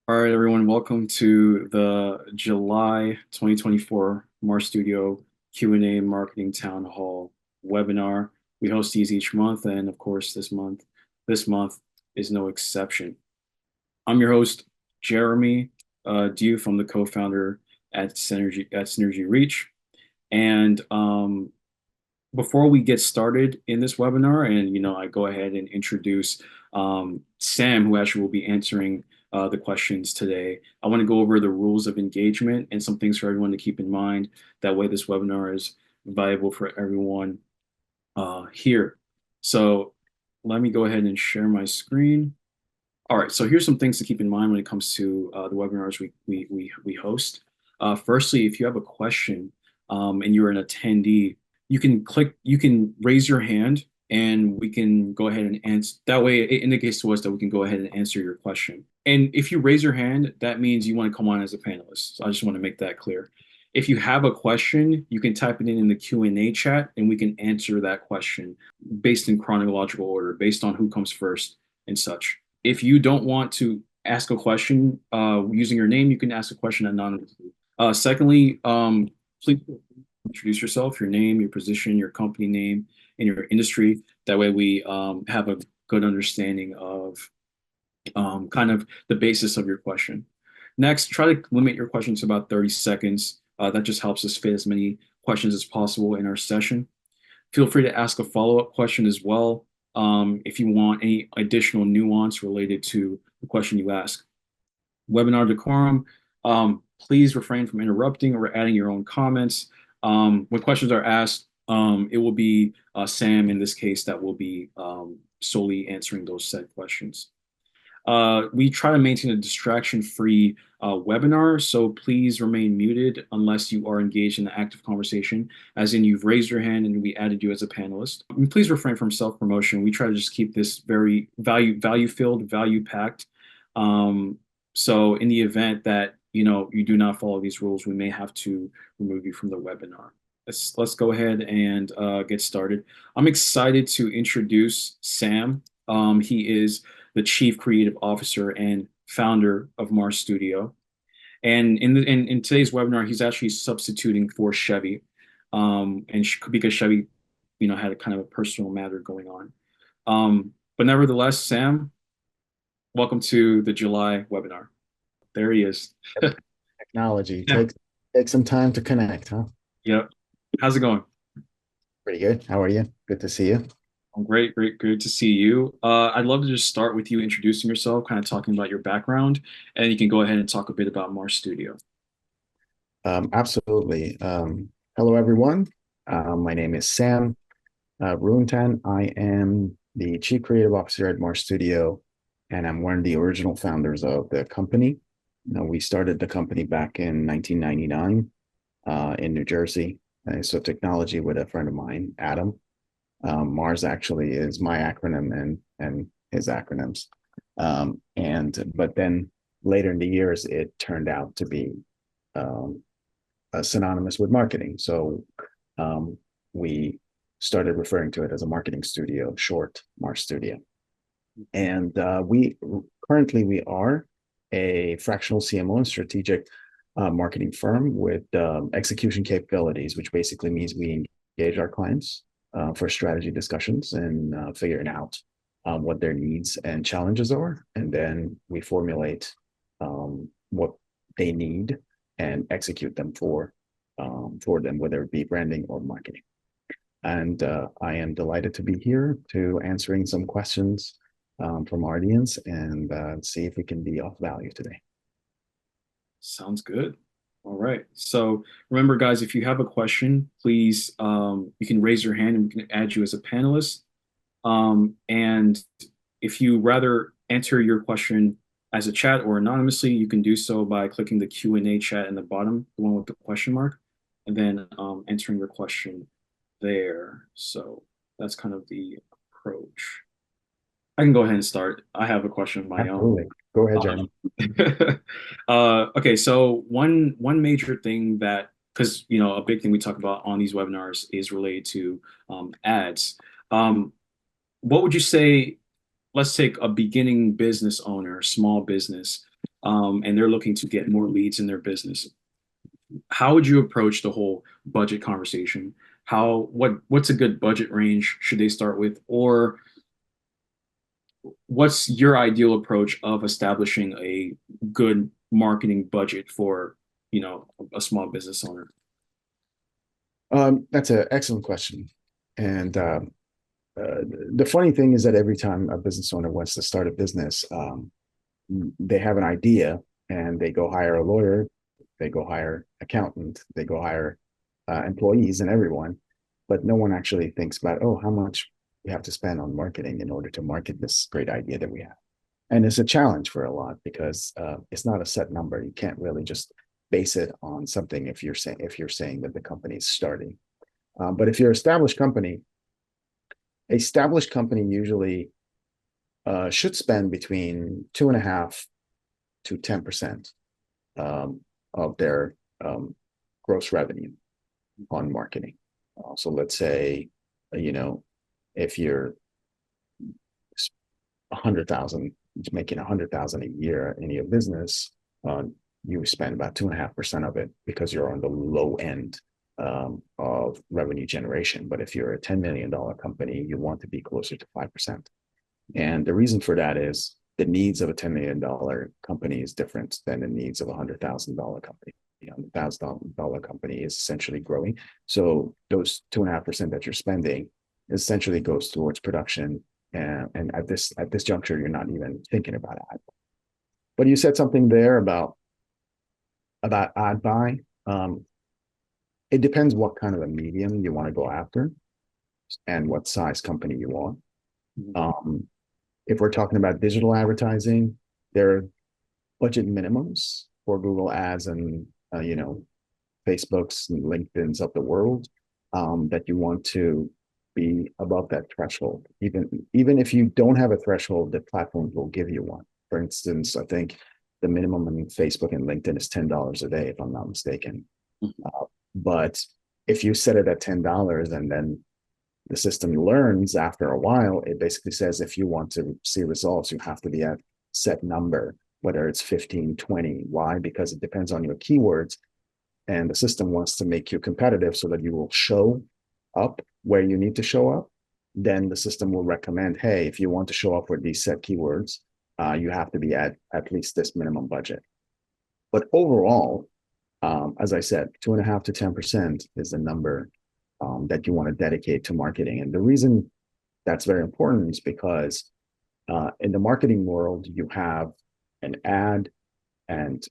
All right, everyone, welcome to the July 2024 Marstudio Q&A Marketing Town Hall webinar. We host these each month, and of course, this month is no exception. I'm your host, Jeremy Diouf. I'm the co-founder at Synergy Reach. And before we get started in this webinar, and I go ahead and introduce Sam, who actually will be answering the questions today. I want to go over the rules of engagement and some things for everyone to keep in mind. That way, this webinar is valuable for everyone here. So let me go ahead and share my screen. All right, so here's some things to keep in mind when it comes to the webinars we host. Firstly, if you have a question and you're an attendee, you can raise your hand and we can go ahead and answer. That way, it indicates to us that we can go ahead and answer your question. And if you raise your hand, that means you want to come on as a panelist. So I just want to make that clear. If you have a question, you can type it in the Q&A chat and we can answer that question based in chronological order, based on who comes first and such. If you don't want to ask a question using your name, you can ask a question anonymously. Secondly, please introduce yourself, your name, your position, your company name, and your industry. That way we have a good understanding of kind of the basis of your question. Next, try to limit your questions to about 30 seconds. That just helps us fit as many questions as possible in our session. Feel free to ask a follow-up question as well if you want any additional nuance related to the question you ask. Webinar decorum, please refrain from interrupting or adding your own comments. When questions are asked, it will be Sam in this case that will be solely answering those said questions. We try to maintain a distraction-free webinar, so please remain muted unless you are engaged in the active conversation, as in you've raised your hand and we added you as a panelist. And please refrain from self-promotion. We try to just keep this very value-filled, value-packed. So in the event that you do not follow these rules, we may have to remove you from the webinar. Let's go ahead and get started. I'm excited to introduce Sam. He is the Chief Creative Officer and founder of Marstudio. And in today's webinar, he's actually substituting for Chevy, because Chevy, had a kind of a personal matter going on. But nevertheless, Sam, welcome to the July webinar. There he is. Technology Yeah. takes some time to connect, huh? Yep. How's it going? Pretty good. How are you? Good to see you. I'm great, good to see you. I'd love to just start with you introducing yourself, kind of talking about your background, and you can go ahead and talk a bit about Marstudio. Absolutely. Hello, everyone. My name is Sam Rooeintan. I am the Chief Creative Officer at Marstudio, and I'm one of the original founders of the company. We started the company back in 1999 in New Jersey. So technology with a friend of mine, Adam. Mars actually is my acronym and his acronyms. But then later in the years, it turned out to be um, synonymous with marketing. So we started referring to it as a marketing studio, short Marstudio. And we are a fractional CMO and strategic marketing firm with execution capabilities, which basically means we engage our clients for strategy discussions and figuring out what their needs and challenges are. And then we formulate what they need and execute them for them, whether it be branding or marketing. And I am delighted to be here to answering some questions from our audience and see if we can be of value today. Sounds good. All right. So remember, guys, if you have a question, please you can raise your hand and we can add you as a panelist. And if you rather enter your question as a chat or anonymously, you can do so by clicking the Q&A chat in the bottom, the one with the question mark, and then entering your question there. So that's kind of the approach. I can go ahead and start. I have a question of my own. Absolutely. Go ahead, Jeremy. Okay, so one major thing that, because a big thing we talk about on these webinars is related to ads. What would you say? Let's take a beginning business owner, small business. and they're looking to get more leads in their business. How would you approach the whole budget conversation? What's a good budget range should they start with? Or what's your ideal approach of establishing a good marketing budget for, a small business owner? That's an excellent question. And the funny thing is that every time a business owner wants to start a business, they have an idea and they go hire a lawyer, they go hire accountant, they go hire employees and everyone, but no one actually thinks about, oh, how much we have to spend on marketing in order to market this great idea that we have. And it's a challenge for a lot because it's not a set number. You can't really just base it on something if you're saying that the company is starting. But if you're an established company usually should spend between 2.5 to 10% of their gross revenue on marketing. So let's say, if you're 100,000, making 100,000 a year in your business, you spend about 2.5% of it because you're on the low end of revenue generation. But if you're a $10 million company, you want to be closer to 5%. And the reason for that is the needs of a $10 million company is different than the needs of a $100,000 company. A $100,000 company is essentially growing. So those 2.5% that you're spending essentially goes towards production. And at this juncture, you're not even thinking about ad. But you said something there about ad buy. It depends what kind of a medium you want to go after and what size company you want. If we're talking about digital advertising, there are budget minimums for Google Ads and Facebook's and LinkedIn's of the world that you want to be above that threshold. Even if you don't have a threshold, the platforms will give you one. For instance, I think the minimum on Facebook and LinkedIn is $10 a day, if I'm not mistaken. But if you set it at $10 and then the system learns after a while, it basically says if you want to see results, you have to be at set number, whether it's 15, 20. Why? Because it depends on your keywords. And the system wants to make you competitive so that you will show up where you need to show up. Then the system will recommend, hey, if you want to show up with these set keywords, you have to be at least this minimum budget. But overall, as I said, 2.5 to 10% is the number that you want to dedicate to marketing. And the reason that's very important is because in the marketing world, you have an ad and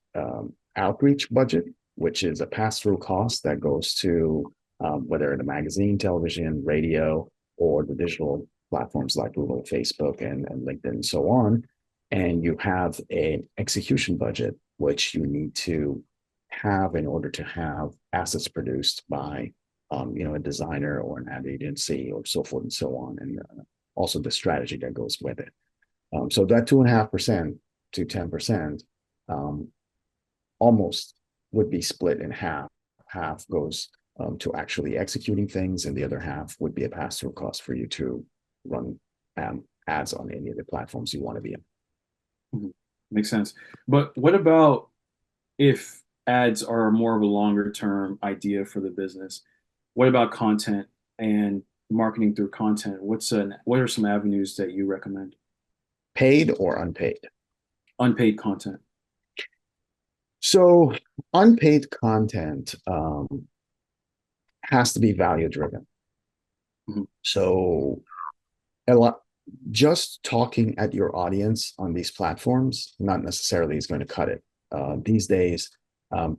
outreach budget, which is a pass-through cost that goes to whether the magazine, television, radio, or the digital platforms like Google, Facebook, and LinkedIn, and so on. And you have an execution budget, which you need to have in order to have assets produced by a designer or an ad agency or so forth and so on, and also the strategy that goes with it. So that 2.5% to 10% almost would be split in half. Half goes to actually executing things, and the other half would be a pass-through cost for you to run ads on any of the platforms you want to be in. Makes sense. But what about if ads are more of a longer term idea for the business? What about content and marketing through content? What are some avenues that you recommend? Paid or unpaid? Unpaid content. So unpaid content has to be value driven. So just talking at your audience on these platforms not necessarily is going to cut it. These days,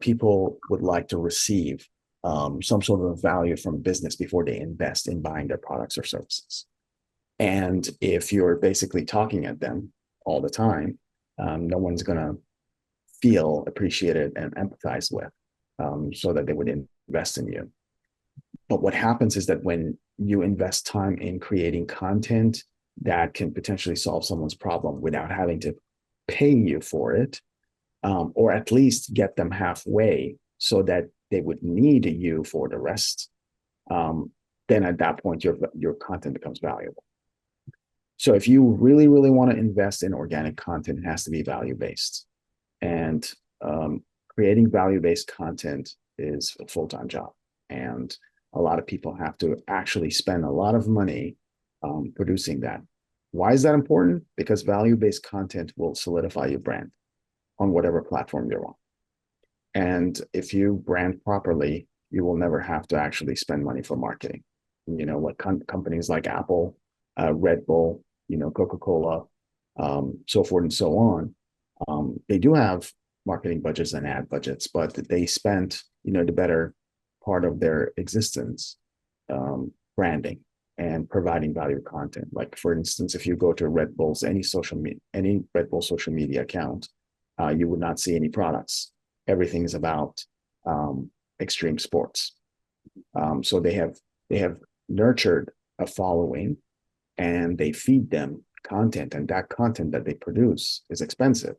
people would like to receive some sort of value from business before they invest in buying their products or services. And if you're basically talking at them all the time, no one's going to feel appreciated and empathized with, so that they would invest in you. But what happens is that when you invest time in creating content that can potentially solve someone's problem without having to pay you for it, or at least get them halfway so that they would need you for the rest, then at that point, your content becomes valuable. So if you really, really want to invest in organic content, it has to be value-based. And creating value-based content is a full-time job. And a lot of people have to actually spend a lot of money producing that. Why is that important? Because value-based content will solidify your brand on whatever platform you're on. And if you brand properly, you will never have to actually spend money for marketing. You know, like companies like Apple, Red Bull, you know, Coca-Cola, so forth and so on. They do have marketing budgets and ad budgets, but they spent, you know, the better part of their existence branding and providing value content. Like, for instance, if you go to Red Bull's any Red Bull social media account, you would not see any products. Everything is about extreme sports. So they have nurtured a following, and they feed them content, and that content that they produce is expensive.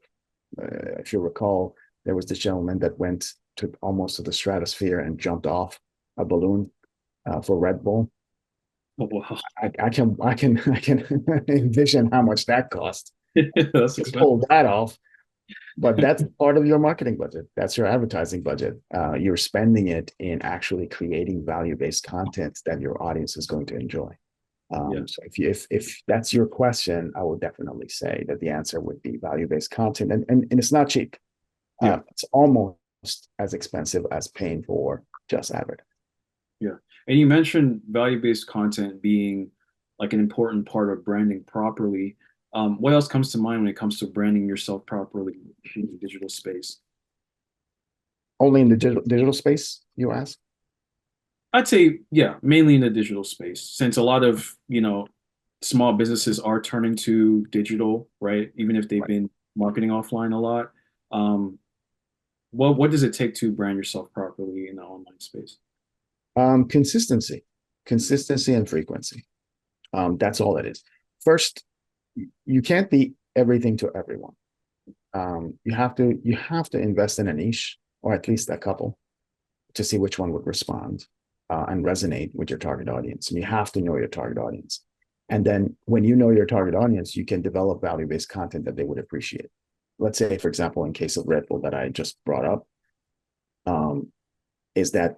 If you recall, there was this gentleman that went to almost to the stratosphere and jumped off a balloon for Red Bull. Oh, wow. I can envision how much that cost That's to expensive. pull that off. But that's part of your marketing budget. That's your advertising budget. You're spending it in actually creating value-based content that your audience is going to enjoy. So if that's your question, I would definitely say that the answer would be value-based content, and it's not cheap. It's almost as expensive as paying for just advertising. Yeah. And you mentioned value-based content being like an important part of branding properly. What else comes to mind when it comes to branding yourself properly in the digital space? Only in the digital space, you ask? I'd say, yeah, mainly in the digital space, since a lot of, small businesses are turning to digital, right? Even if they've Right. been marketing offline a lot. Um, what does it take to brand yourself properly in the online space? Consistency and frequency. That's all it is. First, you can't be everything to everyone. You have to invest in a niche, or at least a couple, to see which one would respond and resonate with your target audience. And you have to know your target audience. And then when you know your target audience, you can develop value-based content that they would appreciate. Let's say, for example, in case of Red Bull that I just brought up, is that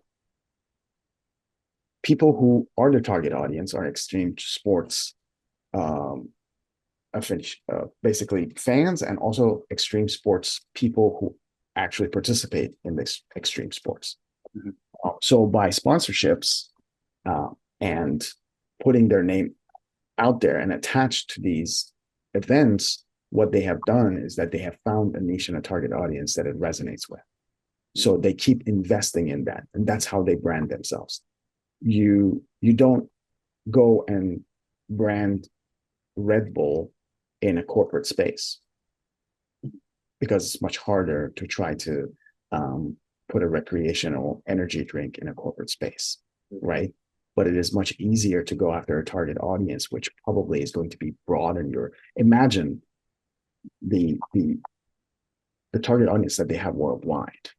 people who are the target audience are extreme sports um, basically fans, and also extreme sports people who actually participate in this extreme sports. Mhm. So by sponsorships and putting their name out there and attached to these events, what they have done is that they have found a niche and a target audience that it resonates with. So they keep investing in that, and that's how they brand themselves. You don't go and brand Red Bull in a corporate space, because it's much harder to try to put a recreational energy drink in a corporate space, right? But it is much easier to go after a target audience, which probably is going to be broad in your imagine the target audience that they have worldwide,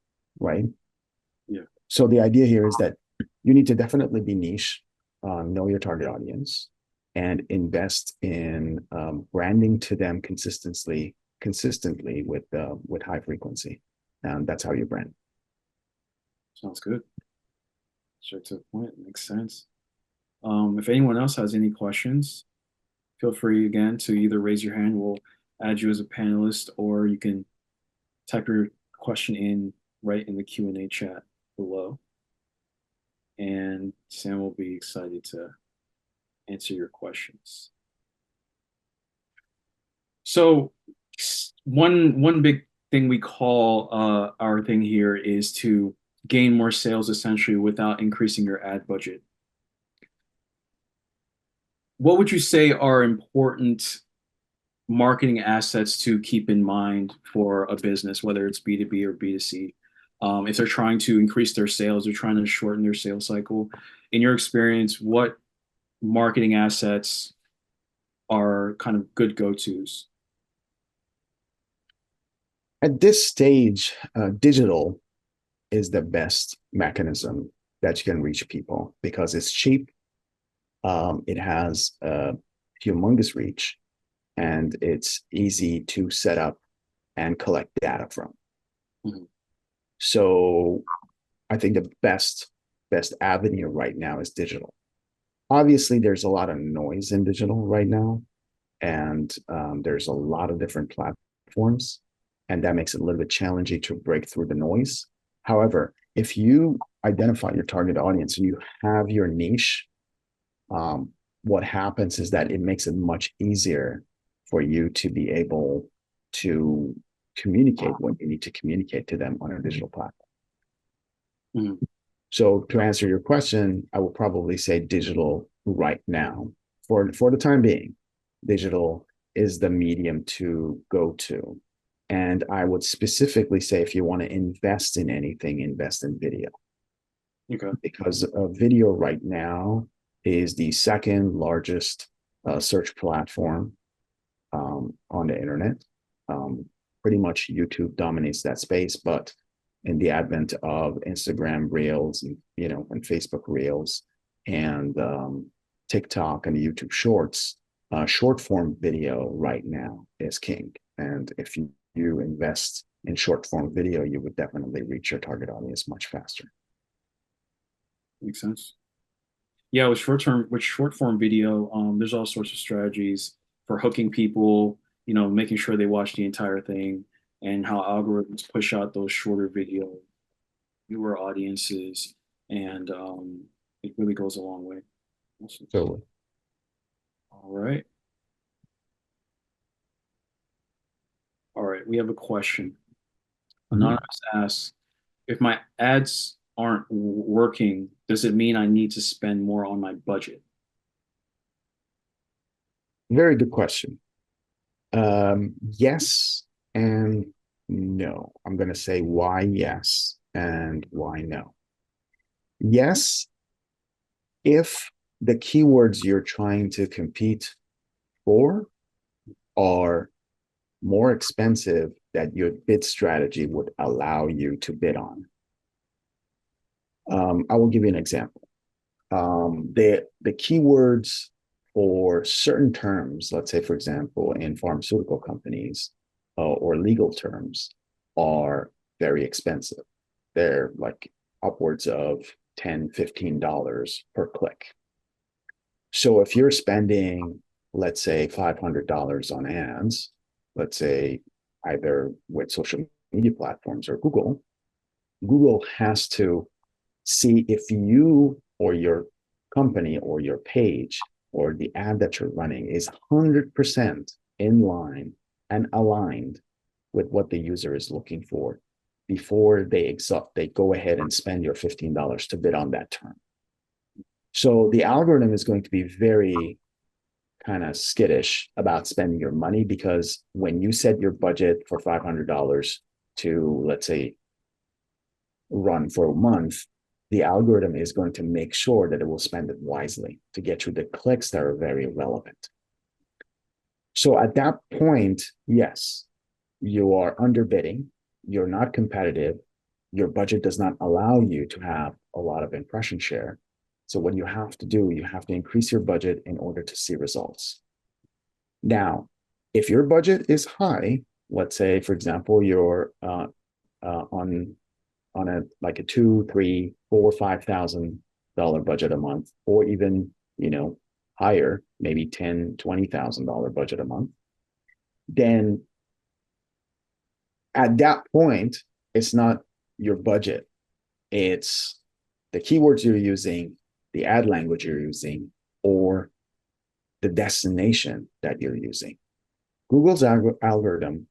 right? Yeah. So the idea here is that you need to definitely be niche, know your target audience, and invest in branding to them consistently with high frequency. And that's how you brand. Sounds good. Straight to the point. Makes sense. If anyone else has any questions, feel free again to either raise your hand. We'll add you as a panelist, or you can type your question in right in the Q&A chat below. And Sam will be excited to answer your questions. So one big thing we call our thing here is to gain more sales essentially without increasing your ad budget. What would you say are important marketing assets to keep in mind for a business, whether it's B2B or B2C? If they're trying to increase their sales, they're trying to shorten their sales cycle. In your experience, what marketing assets are kind of good go-tos? At this stage, digital is the best mechanism that you can reach people, because it's cheap. It has a humongous reach, and it's easy to set up and collect data from. Mhm. So I think the best avenue right now is digital. Obviously, there's a lot of noise in digital right now, and there's a lot of different platforms, and that makes it a little bit challenging to break through the noise. However, if you identify your target audience and you have your niche, what happens is that it makes it much easier for you to be able to communicate what you need to communicate to them on a digital platform. Mhm. So to answer your question, I would probably say digital right now. For the time being, digital is the medium to go to. And I would specifically say if you want to invest in anything, invest in video. Okay. Because video right now is the second largest search platform on the internet. Um, Pretty much YouTube dominates that space, but in the advent of Instagram Reels and and Facebook Reels and TikTok and YouTube Shorts, short form video right now is king. And if you invest in short form video, you would definitely reach your target audience much faster. Makes sense. Yeah, with short form video, there's all sorts of strategies for hooking people, making sure they watch the entire thing, and how algorithms push out those shorter video, newer audiences, and it really goes a long way. Awesome. So All right. All right. We have a question. mhm. Anonymous asks, if my ads aren't working, does it mean I need to spend more on my budget? Very good question. Yes and no. I'm going to say why yes and why no. Yes, if the keywords you're trying to compete for are more expensive that your bid strategy would allow you to bid on. I will give you an example. The keywords for certain terms, let's say, for example, in pharmaceutical companies or legal terms, are very expensive. They're like upwards of $10, $15 per click. So if you're spending, let's say, $500 on ads, let's say either with social media platforms or Google has to see if you or your company or your page or the ad that you're running is 100% in line and aligned with what the user is looking for before they go ahead and spend your $15 to bid on that term. So the algorithm is going to be very kind of skittish about spending your money because when you set your budget for $500 to, let's say, run for a month, the algorithm is going to make sure that it will spend it wisely to get you the clicks that are very relevant. So at that point, yes, you are underbidding, you're not competitive, your budget does not allow you to have a lot of impression share. So what you have to do, you have to increase your budget in order to see results. Now, if your budget is high, let's say, for example, you're on a like a two, three, four, $5,000 budget a month, or even higher, maybe $10,000, $20,000 budget a month, then at that point, it's not your budget. It's the keywords you're using, the ad language you're using, or the destination that you're using. Google's algorithm,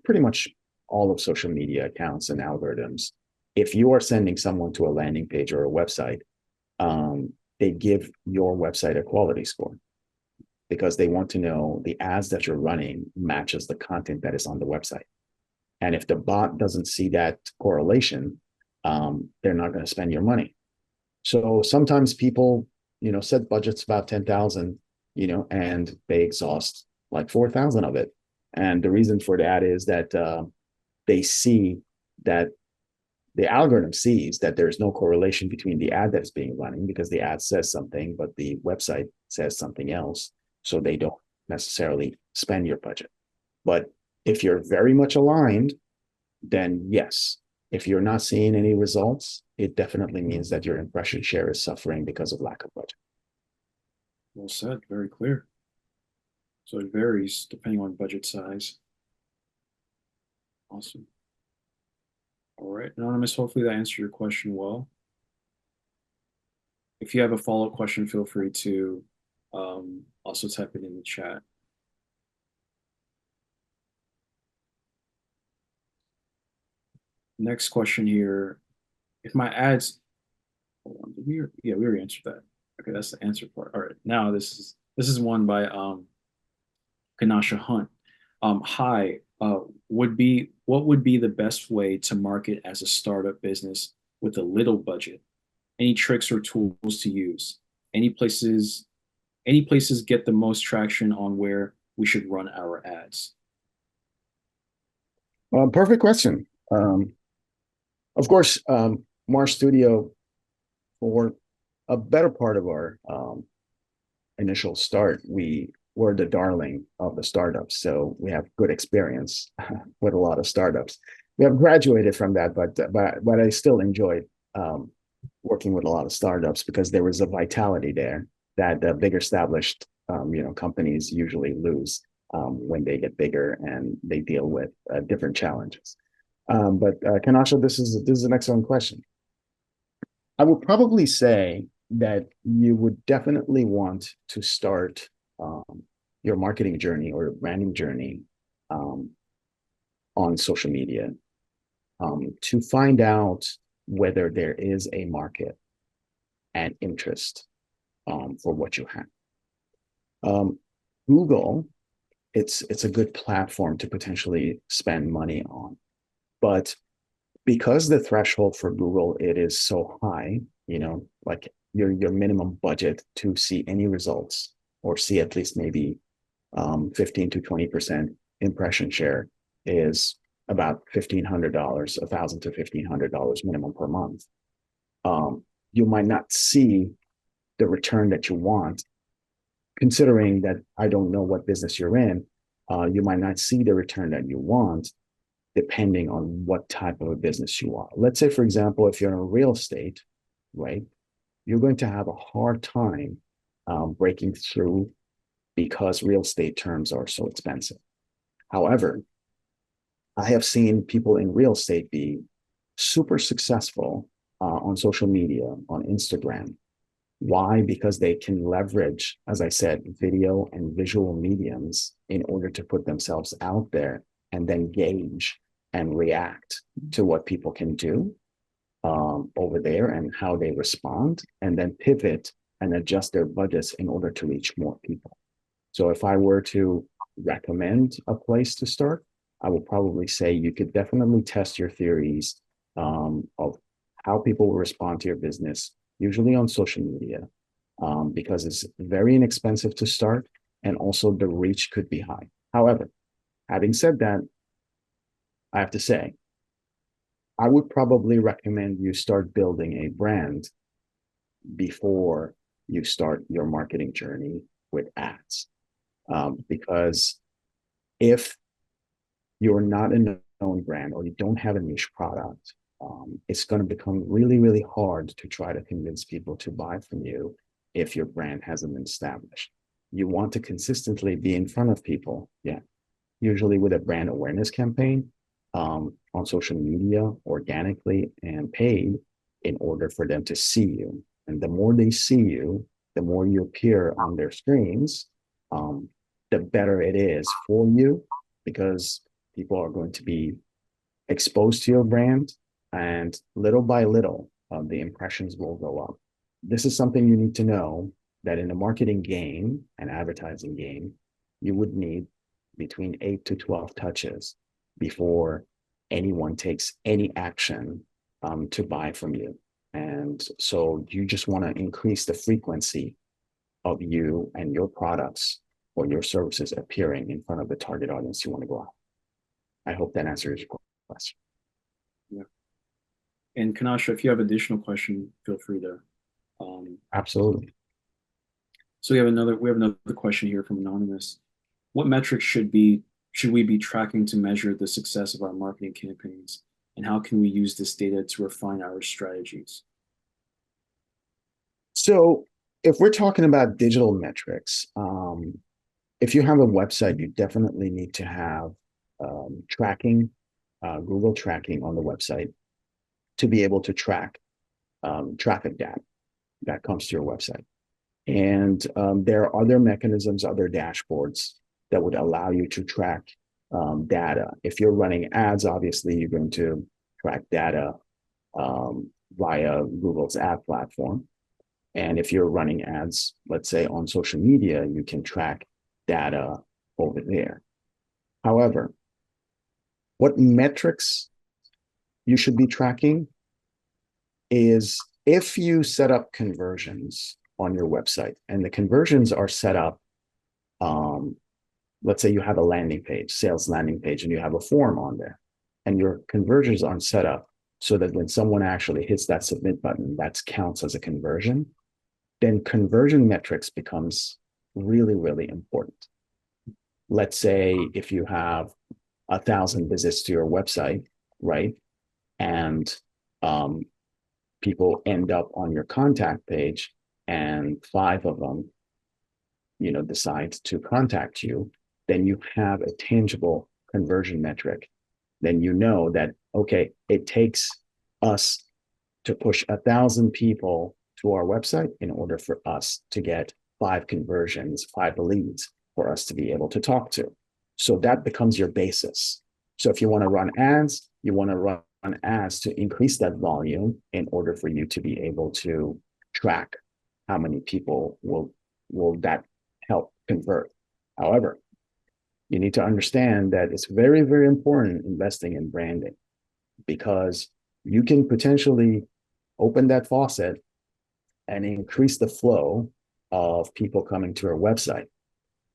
pretty much all of social media accounts and algorithms, if you are sending someone to a landing page or a website, they give your website a quality score because they want to know the ads that you're running matches the content that is on the website. And if the bot doesn't see that correlation, they're not going to spend your money. So sometimes people, set budgets about 10,000, and they exhaust like 4,000 of it. And the reason for that is that they see that the algorithm sees that there's no correlation between the ad that's being running because the ad says something, but the website says something else. So they don't necessarily spend your budget. But if you're very much aligned then yes. If you're not seeing any results, it definitely means that your impression share is suffering because of lack of budget. Well said, very clear. So it varies depending on budget size. Awesome. All right, Anonymous, hopefully that answered your question well. If you have a follow-up question, feel free to also type it in the chat. Next question here. If my ads, hold on, yeah, we already answered that. Okay, that's the answer part. All right, now this is one by Kanasha Hunt. Hi, what would be the best way to market as a startup business with a little budget? Any tricks or tools to use? Any places any places get the most traction on where we should run our ads? Perfect question. Of course, Marstudio, for a better part of our initial start, we were the darling of the startups. So we have good experience with a lot of startups. We have graduated from that, but I still enjoyed working with a lot of startups because there was a vitality there that the big established companies usually lose when they get bigger and they deal with different challenges. But Kanasha, this is an excellent question. I would probably say that you would definitely want to start your marketing journey or branding journey um, on social media to find out whether there is a market and interest for what you have. Google, it's a good platform to potentially spend money on, but because the threshold for Google it is so high, like your minimum budget to see any results or see at least maybe 15 to 20% impression share is about $1,500, $1,000 to $1,500 minimum per month. You might not see the return that you want, considering that I don't know what business you're in. You might not see the return that you want depending on what type of a business you are. Let's say, for example, if you're in real estate, right, you're going to have a hard time breaking through because real estate terms are so expensive. However, I have seen people in real estate be super successful on social media, on Instagram. Why? Because they can leverage, as I said, video and visual mediums in order to put themselves out there and then gauge and react to what people can do over there and how they respond, and then pivot and adjust their budgets in order to reach more people. So if I were to recommend a place to start, I would probably say you could definitely test your theories of how people will respond to your business, usually on social media, because it's very inexpensive to start and also the reach could be high. However, having said that, I have to say, I would probably recommend you start building a brand before you start your marketing journey with ads. Because if you're not a known brand or you don't have a niche product, it's going to become really, really hard to try to convince people to buy from you if your brand hasn't been established. You want to consistently be in front of people, yeah, usually with a brand awareness campaign on social media, organically and paid, in order for them to see you. And the more they see you, the more you appear on their screens, the better it is for you because people are going to be exposed to your brand, and little by little, the impressions will go up. This is something you need to know, that in a marketing game, an advertising game, you would need between 8 to 12 touches before anyone takes any action to buy from you. And so you just want to increase the frequency of you and your products or your services appearing in front of the target audience you want to go out. I hope that answers your question. Yeah. And Kanasha, if you have additional question, feel free to. Absolutely. So we have another question here from Anonymous. What metrics should we be tracking to measure the success of our marketing campaigns? And how can we use this data to refine our strategies? So if we're talking about digital metrics, if you have a website, you definitely need to have tracking, Google tracking on the website to be able to track traffic data that comes to your website. And there are other mechanisms, other dashboards that would allow you to track data. If you're running ads, obviously you're going to track data via Google's ad platform. And if you're running ads, let's say on social media, you can track data over there. However, what metrics you should be tracking is if you set up conversions on your website and the conversions are set up, let's say you have a landing page, sales landing page, and you have a form on there, and your conversions aren't set up so that when someone actually hits that submit button, that counts as a conversion, then conversion metrics becomes really, really important. Let's say if you have 1,000 visits to your website, right? And people end up on your contact page and 5 of them, decide to contact you, then you have a tangible conversion metric. Then you know that, okay, it takes us to push 1,000 people to our website in order for us to get 5 conversions, 5 leads for us to be able to talk to. So that becomes your basis. So if you want to run ads, you want to run ads to increase that volume in order for you to be able to track how many people will that help convert. However, you need to understand that it's very, very important investing in branding, because you can potentially open that faucet and increase the flow of people coming to your website.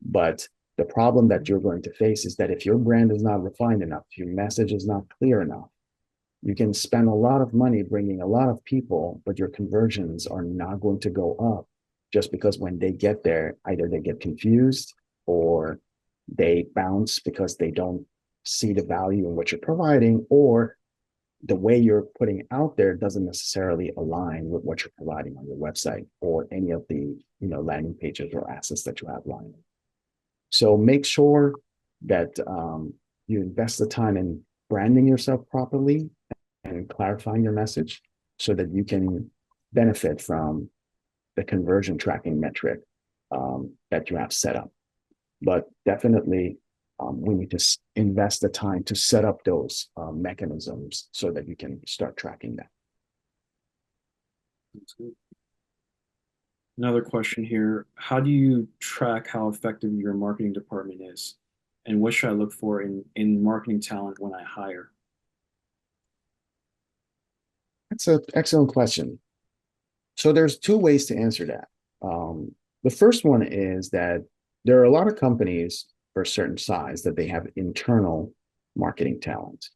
But the problem that you're going to face is that if your brand is not refined enough, if your message is not clear enough, you can spend a lot of money bringing a lot of people, but your conversions are not going to go up, just because when they get there, either they get confused or they bounce because they don't see the value in what you're providing, or the way you're putting out there doesn't necessarily align with what you're providing on your website or any of the landing pages or assets that you have lying. So make sure that you invest the time in branding yourself properly and clarifying your message so that you can benefit from the conversion tracking metric that you have set up. But definitely, we need to invest the time to set up those mechanisms so that you can start tracking that. That's good. Another question here. How do you track how effective your marketing department is? And what should I look for in marketing talent when I hire? That's an excellent question. So there's 2 ways to answer that. The first one is that there are a lot of companies for a certain size that they have internal marketing talent.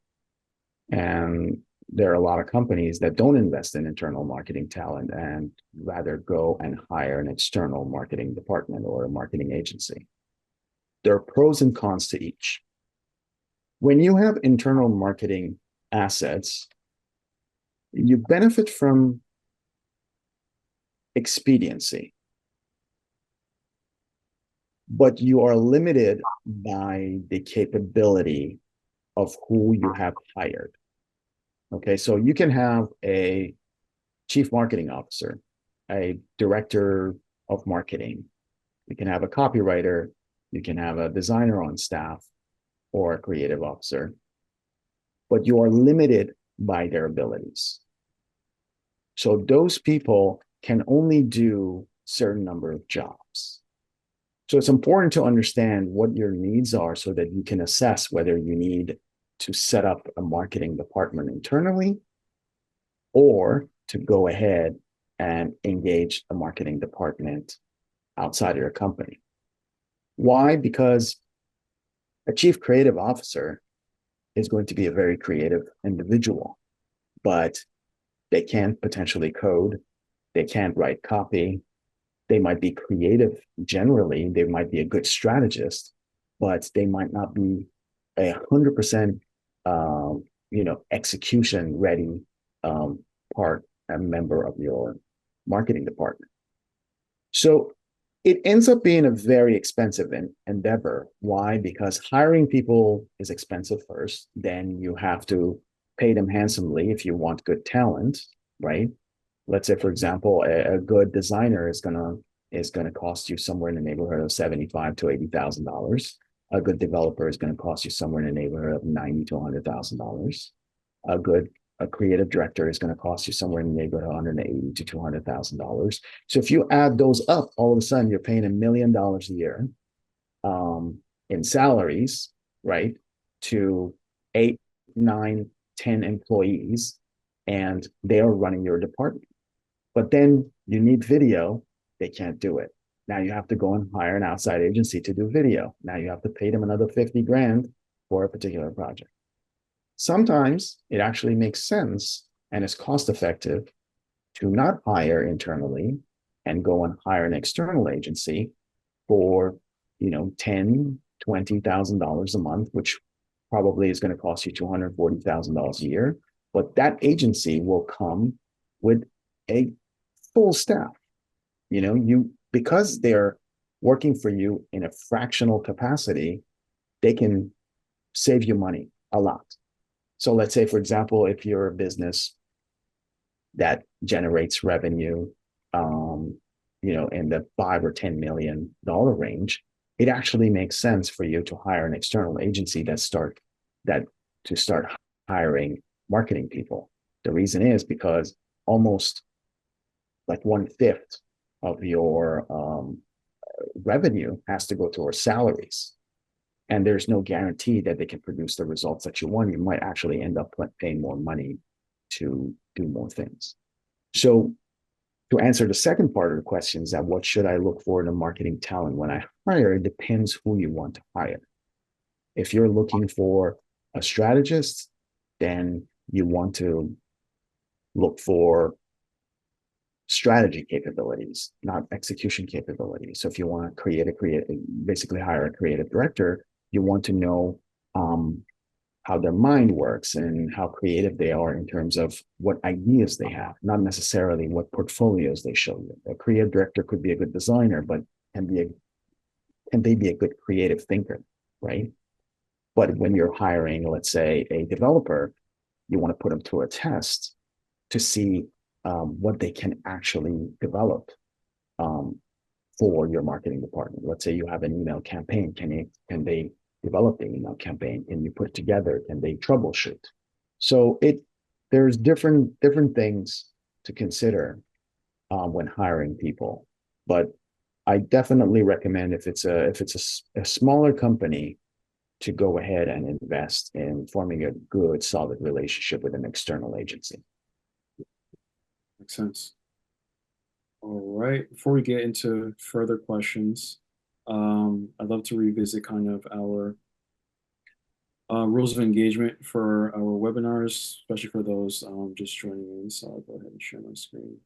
And there are a lot of companies that don't invest in internal marketing talent and rather go and hire an external marketing department or a marketing agency. There are pros and cons to each. When you have internal marketing assets, you benefit from expediency, but you are limited by the capability of who you have hired. Okay, so you can have a chief marketing officer, a director of marketing, you can have a copywriter, you can have a designer on staff or a creative officer, but you are limited by their abilities. So those people can only do a certain number of jobs. So it's important to understand what your needs are so that you can assess whether you need to set up a marketing department internally or to go ahead and engage a marketing department outside of your company. Why? Because a chief creative officer is going to be a very creative individual, but they can't potentially code, they can't write copy, they might be creative generally, they might be a good strategist, but they might not be 100% execution ready part and member of your marketing department. So it ends up being a very expensive endeavor. Why? Because hiring people is expensive first. Then you have to pay them handsomely if you want good talent, right? Let's say, for example, a good designer is gonna cost you somewhere in the neighborhood of $75,000 to $80,000. A good developer is going to cost you somewhere in the neighborhood of $90,000 to $100,000. A creative director is going to cost you somewhere in the neighborhood of $180,000 to $200,000. So if you add those up, all of a sudden you're paying $1 million a year in salaries, right, to 8, 9, 10 employees, and they are running your department. But then you need video, they can't do it. Now you have to go and hire an outside agency to do video. Now you have to pay them another 50 grand for a particular project. Sometimes it actually makes sense and is cost effective to not hire internally and go and hire an external agency for, $10,000, $20,000 a month, which probably is going to cost you $240,000 a year. But that agency will come with a full staff. Because they're working for you in a fractional capacity, they can save you money a lot. So let's say, for example, if you're a business that generates revenue, in the $5 or $10 million range, it actually makes sense for you to hire an external agency to start hiring marketing people. The reason is because almost like 1/5 of your revenue has to go towards salaries. And there's no guarantee that they can produce the results that you want. You might actually end up paying more money to do more things. So to answer the second part of the question is that what should I look for in a marketing talent when I hire? It depends who you want to hire. If you're looking for a strategist, then you want to look for strategy capabilities, not execution capabilities. So if you want to basically hire a creative director, you want to know how their mind works and how creative they are in terms of what ideas they have, not necessarily what portfolios they show you. A creative director could be a good designer, but can they be a good creative thinker, right? But when you're hiring, let's say, a developer, you want to put them through a test to see what they can actually develop for your marketing department. Let's say you have an email campaign. Can they develop the email campaign? Can you put it together? Can they troubleshoot? So there's different things to consider when hiring people. But I definitely recommend if it's a smaller company to go ahead and invest in forming a good, solid relationship with an external agency. Makes sense. All right. Before we get into further questions, I'd love to revisit kind of our rules of engagement for our webinars, especially for those just joining in. So I'll go ahead and share my screen.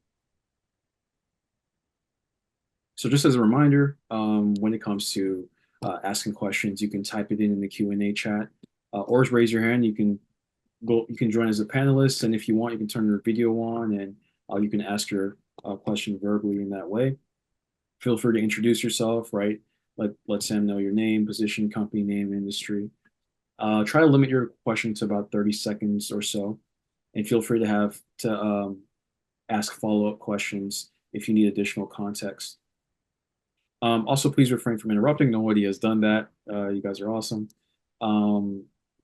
So just as a reminder, when it comes to asking questions, you can type it in the Q&A chat, or just raise your hand. You can join as a panelist, and if you want, you can turn your video on, and you can ask your question verbally in that way. Feel free to introduce yourself, right? Let Sam know your name, position, company name, industry. Try to limit your question to about 30 seconds or so, and feel free to ask follow-up questions if you need additional context. Also, please refrain from interrupting. Nobody has done that. You guys are awesome.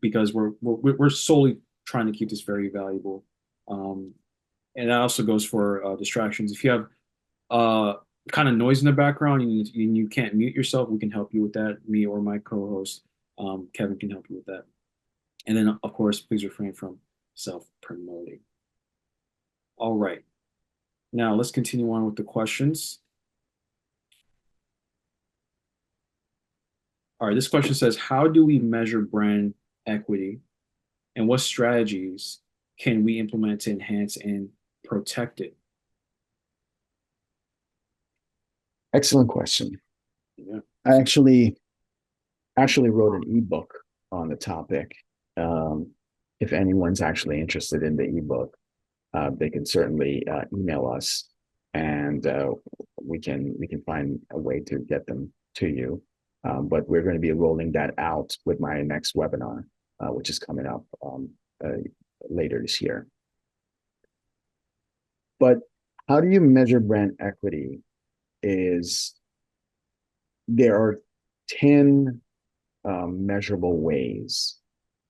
Because we're solely trying to keep this very valuable. And that also goes for distractions. If you have kind of noise in the background and you can't mute yourself, we can help you with that. Me or my co-host, Kevin, can help you with that. And then, of course, please refrain from self-promoting. All right. Now, let's continue on with the questions. All right, this question says, how do we measure brand equity, and what strategies can we implement to enhance and protect it? Excellent question. Yeah. I actually wrote an ebook on the topic. Um, if anyone's actually interested in the ebook, they can certainly email us, and we can find a way to get them to you. But we're going to be rolling that out with my next webinar, which is coming up uh, later this year. But how do you measure brand equity? Is there are 10 measurable ways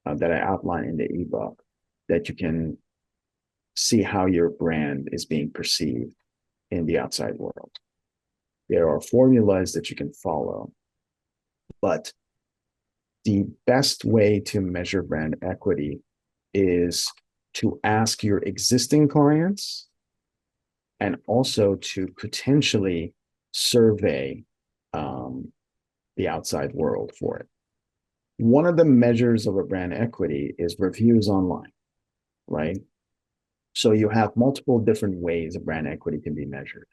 that I outline in the ebook that you can see how your brand is being perceived in the outside world. There are formulas that you can follow, but the best way to measure brand equity is to ask your existing clients and also to potentially survey the outside world for it. One of the measures of a brand equity is reviews online, right? So you have multiple different ways a brand equity can be measured.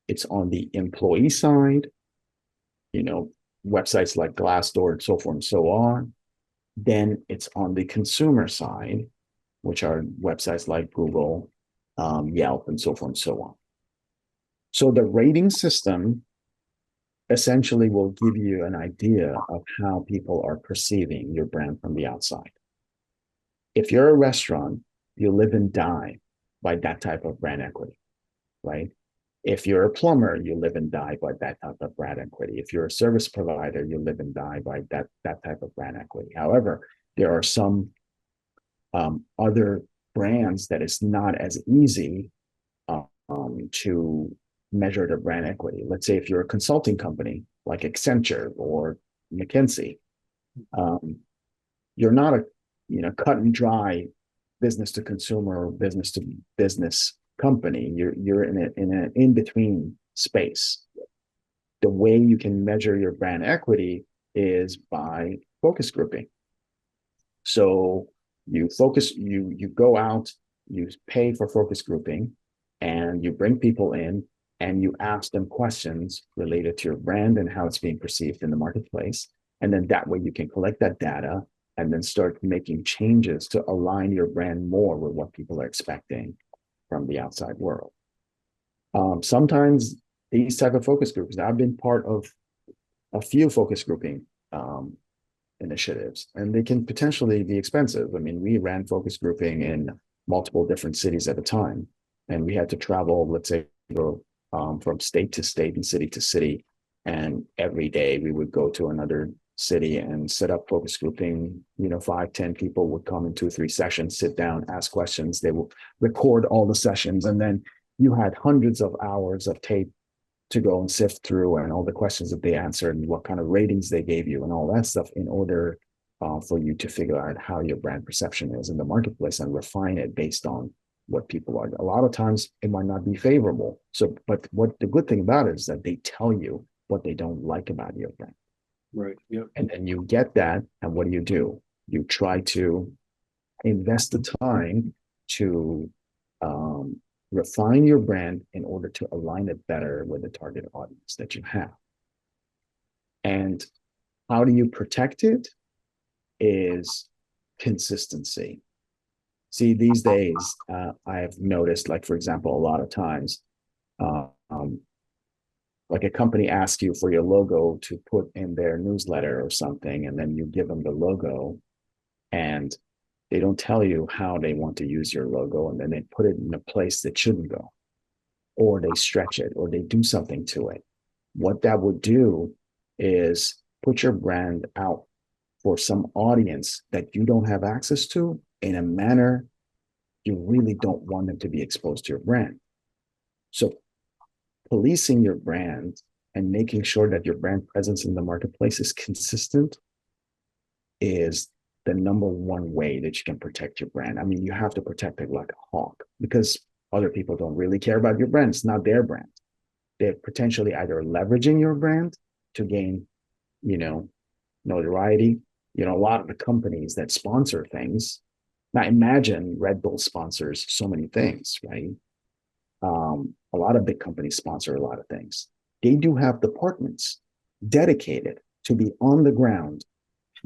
It's on the employee side, websites like Glassdoor and so forth and so on. Then it's on the consumer side, which are websites like Google, Yelp, and so forth and so on. So the rating system essentially will give you an idea of how people are perceiving your brand from the outside. If you're a restaurant, you live and die by that type of brand equity, right? If you're a plumber, you live and die by that type of brand equity. If you're a service provider, you live and die by that type of brand equity. However, there are some other brands that it's not as easy to measure their brand equity. Let's say if you're a consulting company like Accenture or McKinsey, you're not a cut and dry business to consumer or business to business company. You're in an in between space. The way you can measure your brand equity is by focus grouping. So you go out, you pay for focus grouping, and you bring people in and you ask them questions related to your brand and how it's being perceived in the marketplace. And then that way you can collect that data and then start making changes to align your brand more with what people are expecting from the outside world. Sometimes these type of focus groups, I've been part of a few focus grouping initiatives, and they can potentially be expensive. I mean, we ran focus grouping in multiple different cities at a time, and we had to travel, let's say, go from state to state and city to city. And every day we would go to another city and set up focus grouping. 5-10 people would come in 2-3 sessions, sit down, ask questions. They will record all the sessions, and then you had hundreds of hours of tape to go and sift through, and all the questions that they answered and what kind of ratings they gave you and all that stuff in order for you to figure out how your brand perception is in the marketplace and refine it based on what people are. A lot of times it might not be favorable. So, but what the good thing about it is that they tell you what they don't like about your brand. Right. Yep. And then you get that. And what do? You try to invest the time to refine your brand in order to align it better with the target audience that you have. And how do you protect it? Is consistency. See, these days, I have noticed, like, for example, a lot of times, like a company asks you for your logo to put in their newsletter or something, and then you give them the logo, and they don't tell you how they want to use your logo, and then they put it in a place that shouldn't go, or they stretch it, or they do something to it. What that would do is put your brand out for some audience that you don't have access to in a manner you really don't want them to be exposed to your brand. So policing your brand and making sure that your brand presence in the marketplace is consistent is the number one way that you can protect your brand. I mean, you have to protect it like a hawk, because other people don't really care about your brand. It's not their brand. They're potentially either leveraging your brand to gain, notoriety. A lot of the companies that sponsor things. Now imagine Red Bull sponsors so many things, right? A lot of big companies sponsor a lot of things. They do have departments dedicated to be on the ground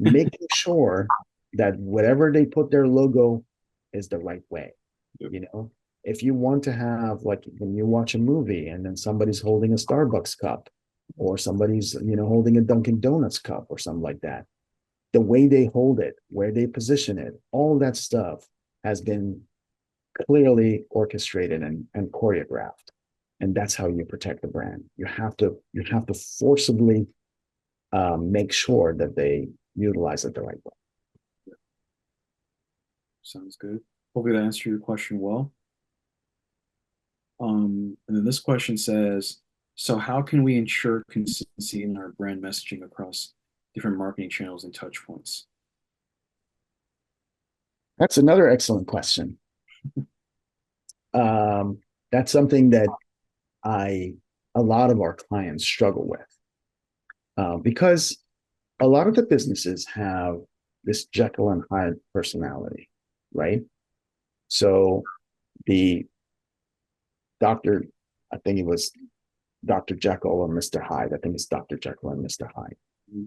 making sure that whatever they put their logo is the right way. Yep. You know, if you want to have, like, when you watch a movie and then somebody's holding a Starbucks cup, or somebody's, holding a Dunkin' Donuts cup or something like that, the way they hold it, where they position it, all that stuff has been clearly orchestrated and choreographed. And that's how you protect the brand. You have to forcibly make sure that they utilize it the right way. Sounds good. Hopefully that answered your question well. And then this question says, so how can we ensure consistency in our brand messaging across different marketing channels and touch points? That's another excellent question. That's something that a lot of our clients struggle with, because a lot of the businesses have this Jekyll and Hyde personality, right? So the doctor, I think it was Dr. Jekyll or Mr. Hyde. I think it's Dr. Jekyll and Mr. Hyde.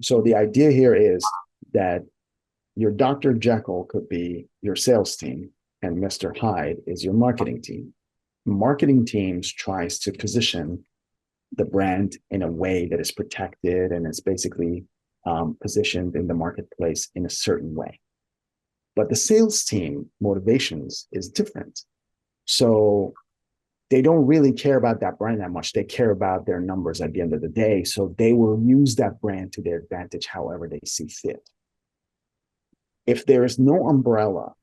So the idea here is that your Dr. Jekyll could be your sales team, and Mr. Hyde is your marketing team. Marketing teams tries to position the brand in a way that is protected and is basically positioned in the marketplace in a certain way. But the sales team motivations is different. So they don't really care about that brand that much. They care about their numbers at the end of the day. So they will use that brand to their advantage however they see fit. If there is no umbrella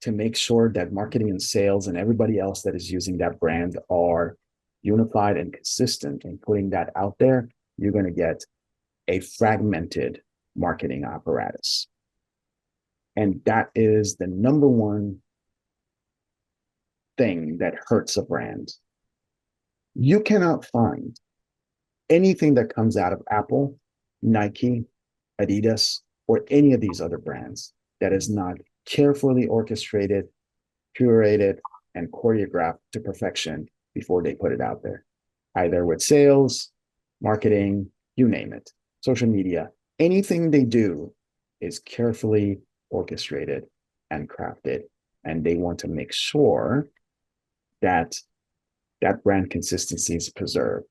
to make sure that marketing and sales and everybody else that is using that brand are unified and consistent in putting that out there, you're going to get a fragmented marketing apparatus. And that is the number one thing that hurts a brand. You cannot find anything that comes out of Apple, Nike, Adidas, or any of these other brands that is not carefully orchestrated, curated, and choreographed to perfection before they put it out there, either with sales, marketing, you name it, social media. Anything they do is carefully orchestrated and crafted, and they want to make sure that that brand consistency is preserved.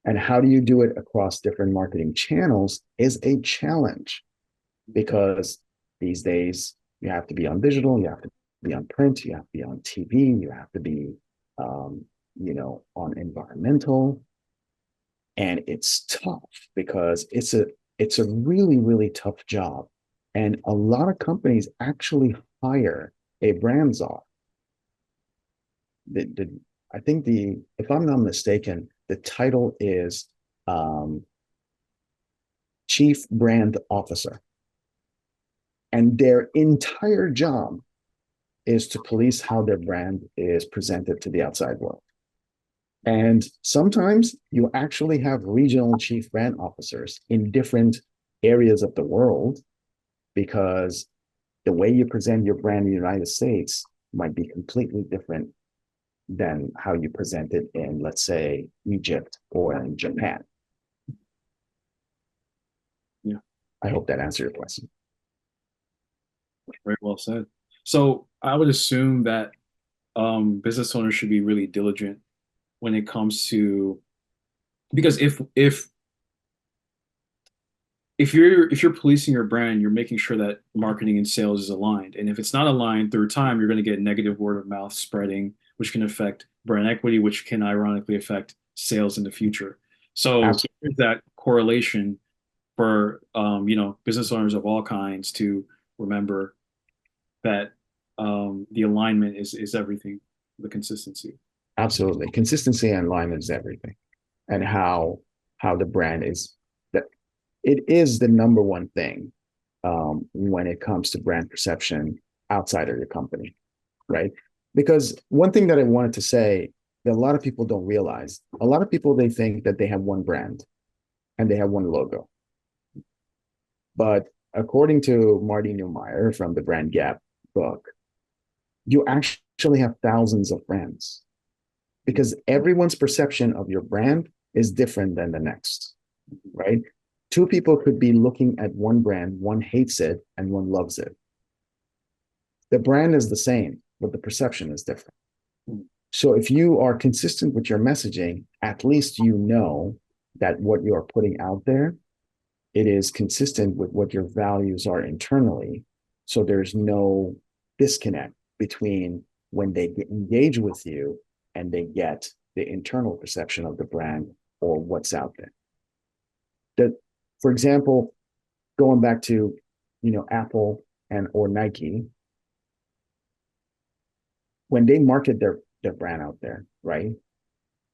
And how do you do it across different marketing channels is a challenge, because these days you have to be on digital, you have to be on print, you have to be on TV, you have to be, on environmental, and it's tough because it's a really, really tough job, and a lot of companies actually hire a brand czar. I think if I'm not mistaken, the title is Chief Brand Officer. And their entire job is to police how their brand is presented to the outside world. And sometimes you actually have regional chief brand officers in different areas of the world, because the way you present your brand in the United States might be completely different than how you present it in, let's say, Egypt or in Japan. Yeah. I hope that answered your question. Very well said. So I would assume that business owners should be really diligent when it comes to, because if you're policing your brand, you're making sure that marketing and sales is aligned. And if it's not aligned, through time, you're going to get negative word of mouth spreading, which can affect brand equity, which can ironically affect sales in the future. So there's that correlation for business owners of all kinds to remember that the alignment is everything, the consistency. Absolutely. Consistency and alignment is everything. And how the brand is, that it is the number one thing when it comes to brand perception outside of your company, right? Because one thing that I wanted to say that a lot of people don't realize, a lot of people, they think that they have one brand and they have one logo. But according to Marty Neumeier from the Brand Gap book, you actually have thousands of brands, because everyone's perception of your brand is different than the next, right? Two people could be looking at one brand, one hates it and one loves it. The brand is the same, but the perception is different. So if you are consistent with your messaging, at least you know that what you are putting out there, it is consistent with what your values are internally. So there's no disconnect between when they engage with you and they get the internal perception of the brand or what's out there. That, for example, going back to, Apple and or Nike, when they market their brand out there, right?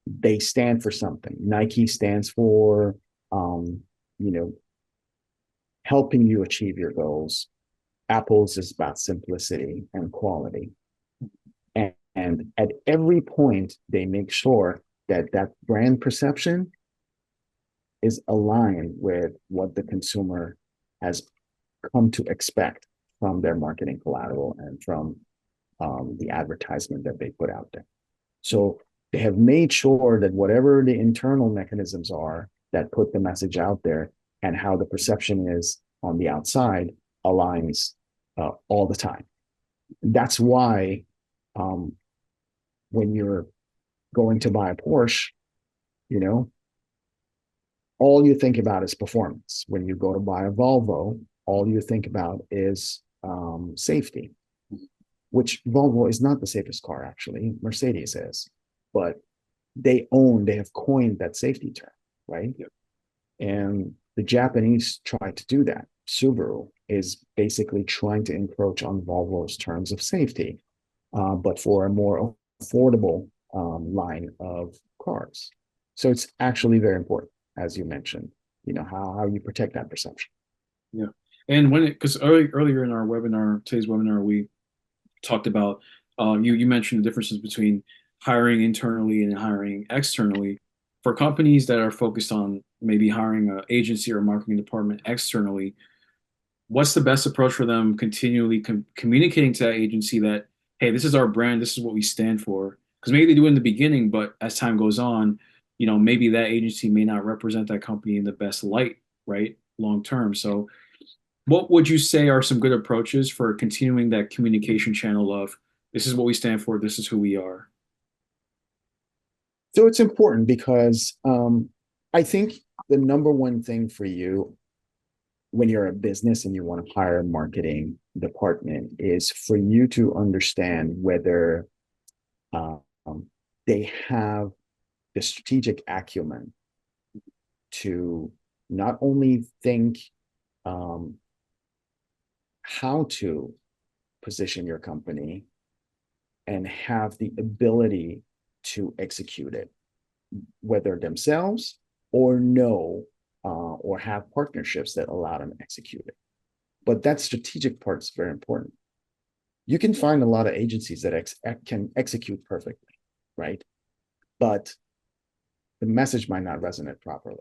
They stand for something. Nike stands for, you know, helping you achieve your goals. Apple's is about simplicity and quality. And at every point, they make sure that that brand perception is aligned with what the consumer has come to expect from their marketing collateral and from the advertisement that they put out there. So they have made sure that whatever the internal mechanisms are that put the message out there and how the perception is on the outside aligns all the time. That's why when you're going to buy a Porsche, all you think about is performance. When you go to buy a Volvo, all you think about is safety, which Volvo is not the safest car, actually. Mercedes is, but they have coined that safety term, right? Yep. And the Japanese tried to do that. Subaru is basically trying to encroach on Volvo's terms of safety, but for a more affordable line of cars. So it's actually very important, as you mentioned, how you protect that perception. Yeah. And because earlier in our webinar, today's webinar, we talked about, you mentioned the differences between hiring internally and hiring externally. For companies that are focused on maybe hiring an agency or marketing department externally, what's the best approach for them continually communicating to that agency that, hey, this is our brand, this is what we stand for? Because maybe they do it in the beginning, but as time goes on, maybe that agency may not represent that company in the best light, right? Long term. So what would you say are some good approaches for continuing that communication channel of this is what we stand for, this is who we are? So it's important because I think the number one thing for you when you're a business and you want to hire a marketing department is for you to understand whether they have the strategic acumen to not only think how to position your company and have the ability to execute it, whether themselves or know or have partnerships that allow them to execute it. But that strategic part is very important. You can find a lot of agencies that can execute perfectly, right? But the message might not resonate properly.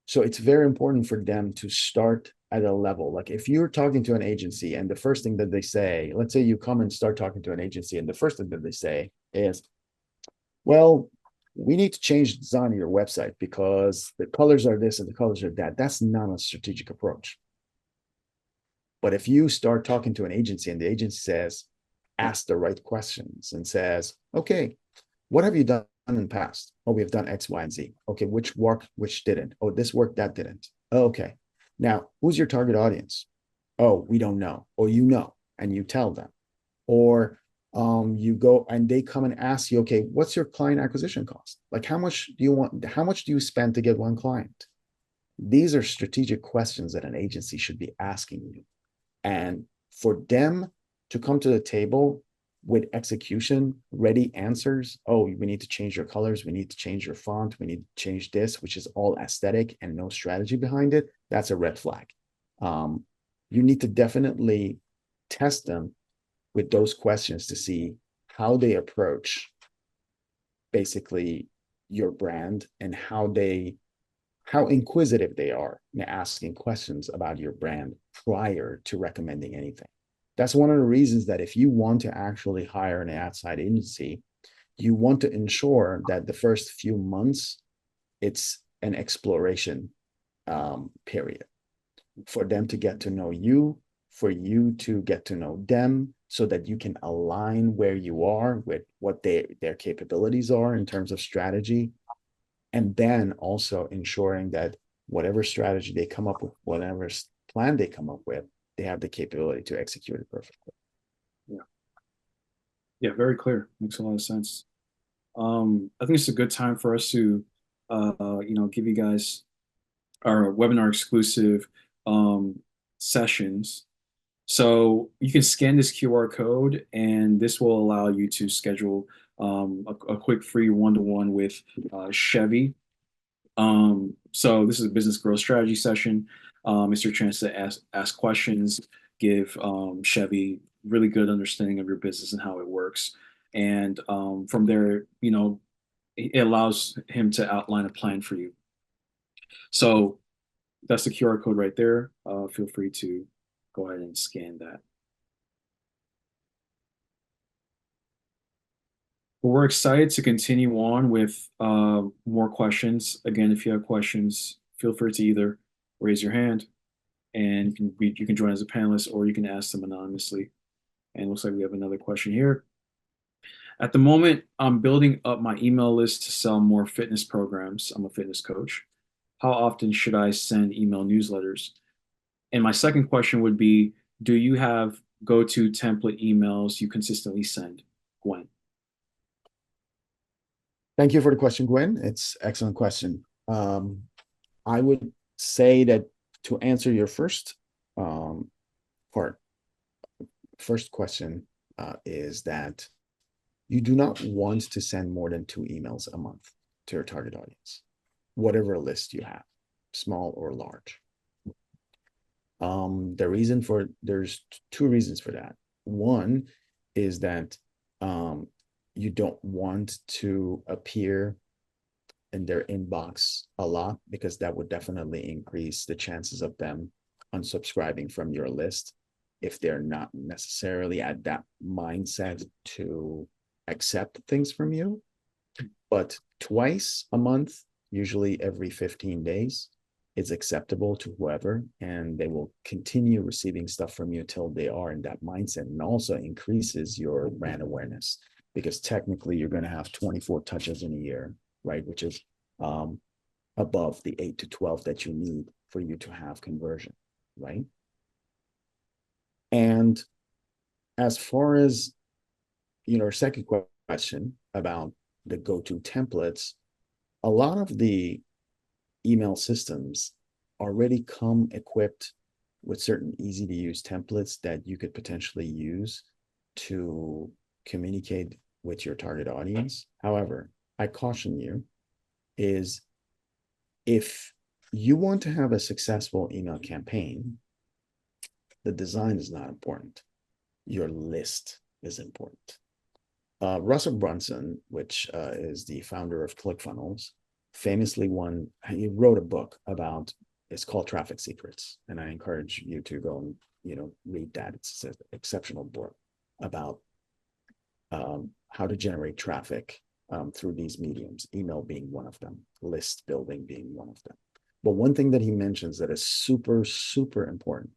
So it's very important for them to start at a level. Like if you're talking to an agency and the first thing that they say, let's say you come and start talking to an agency and the first thing that they say is, well, we need to change the design of your website because the colors are this and the colors are that. That's not a strategic approach. But if you start talking to an agency and the agency says, ask the right questions and says, okay, what have you done in the past? Oh, we've done X, Y, and Z. Okay, which worked, which didn't? Oh, this worked, that didn't. Oh, okay. Now, who's your target audience? Oh, we don't know. Or and you tell them. Or you go and they come and ask you, okay, what's your client acquisition cost? Like how much do you spend to get one client? These are strategic questions that an agency should be asking you. And for them to come to the table with execution ready answers, oh, we need to change your colors, we need to change your font, we need to change this, which is all aesthetic and no strategy behind it, that's a red flag. You need to definitely test them with those questions to see how they approach basically your brand and how inquisitive they are in asking questions about your brand prior to recommending anything. That's one of the reasons that if you want to actually hire an outside agency, you want to ensure that the first few months, it's an exploration period. For them to get to know you, for you to get to know them, so that you can align where you are with what their capabilities are in terms of strategy. And then also ensuring that whatever strategy they come up with, whatever plan they come up with, they have the capability to execute it perfectly. Yeah. Yeah, very clear. Makes a lot of sense. I think it's a good time for us to, give you guys our webinar exclusive sessions. So you can scan this QR code, and this will allow you to schedule a quick free one-to-one with Chevy. So this is a business growth strategy session. It's your chance to ask questions, give Chevy really good understanding of your business and how it works. And from there, it allows him to outline a plan for you. So that's the QR code right there. Feel free to go ahead and scan that. But we're excited to continue on with more questions. Again, if you have questions, feel free to either raise your hand and you can join as a panelist, or you can ask them anonymously. And it looks like we have another question here. At the moment, I'm building up my email list to sell more fitness programs. I'm a fitness coach. How often should I send email newsletters? And my second question would be, do you have go-to template emails you consistently send, Gwen? Thank you for the question, Gwen. It's an excellent question. I would say that to answer your first first question is that you do not want to send more than 2 emails a month to your target audience, whatever list you have, small or large. There's 2 reasons for that. One is that you don't want to appear in their inbox a lot, because that would definitely increase the chances of them unsubscribing from your list if they're not necessarily at that mindset to accept things from you. But twice a month, usually every 15 days, is acceptable to whoever, and they will continue receiving stuff from you till they are in that mindset, and also increases your brand awareness, because technically you're going to have 24 touches in a year, right? Which is above the 8 to 12 that you need for you to have conversion, right? And as far as second question about the go-to templates, a lot of the email systems already come equipped with certain easy to use templates that you could potentially use to communicate with your target audience. However, I caution you is, if you want to have a successful email campaign, the design is not important. Your list is important. Russell Brunson, which is the founder of ClickFunnels, famously he wrote a book about, it's called Traffic Secrets. And I encourage you to go and, read that. It's an exceptional book about how to generate traffic through these mediums, email being one of them, list building being one of them. But one thing that he mentions that is super, super important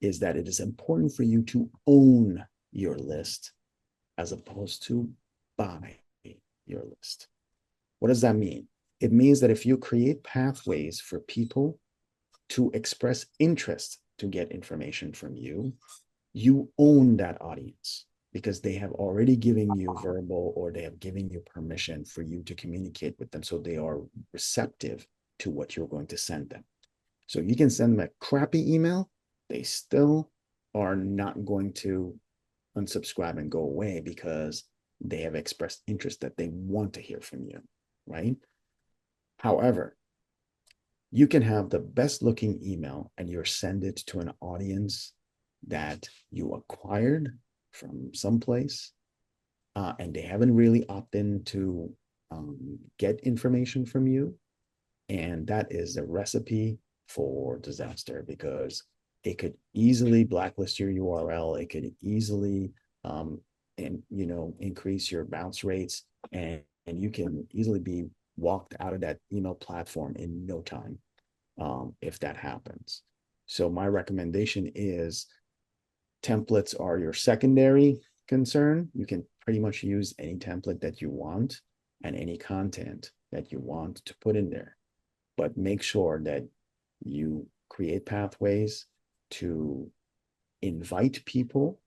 is that it is important for you to own your list as opposed to buy your list. What does that mean? It means that if you create pathways for people to express interest to get information from you, you own that audience, because they have already given you verbal, or they have given you permission for you to communicate with them. So they are receptive to what you're going to send them. So you can send them a crappy email, they still are not going to unsubscribe and go away, because they have expressed interest that they want to hear from you, right? However, you can have the best looking email and you're send it to an audience that you acquired from someplace, and they haven't really opted in to get information from you. And that is a recipe for disaster, because it could easily blacklist your URL. It could easily increase your bounce rates, and you can easily be walked out of that email platform in no time. if that happens. So my recommendation is templates are your secondary concern. You can pretty much use any template that you want and any content that you want to put in there, but make sure that you create pathways to invite people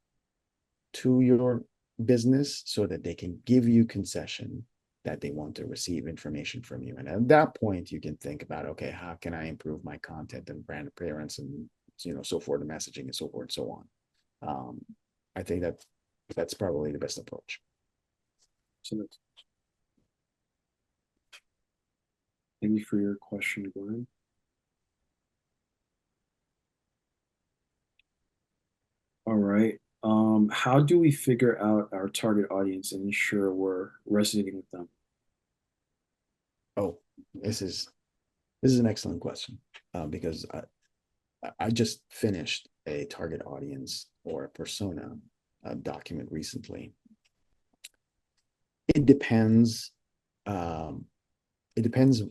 to your business so that they can give you concession that they want to receive information from you. And at that point, you can think about, okay, how can I improve my content and brand appearance and so forth, the messaging and so forth and so on. I think that's probably the best approach. So thank you for your question, Glenn. All right. How do we figure out our target audience and ensure we're resonating with them? Oh, this is an excellent question, because I just finished a target audience or a persona document recently. It depends. It depends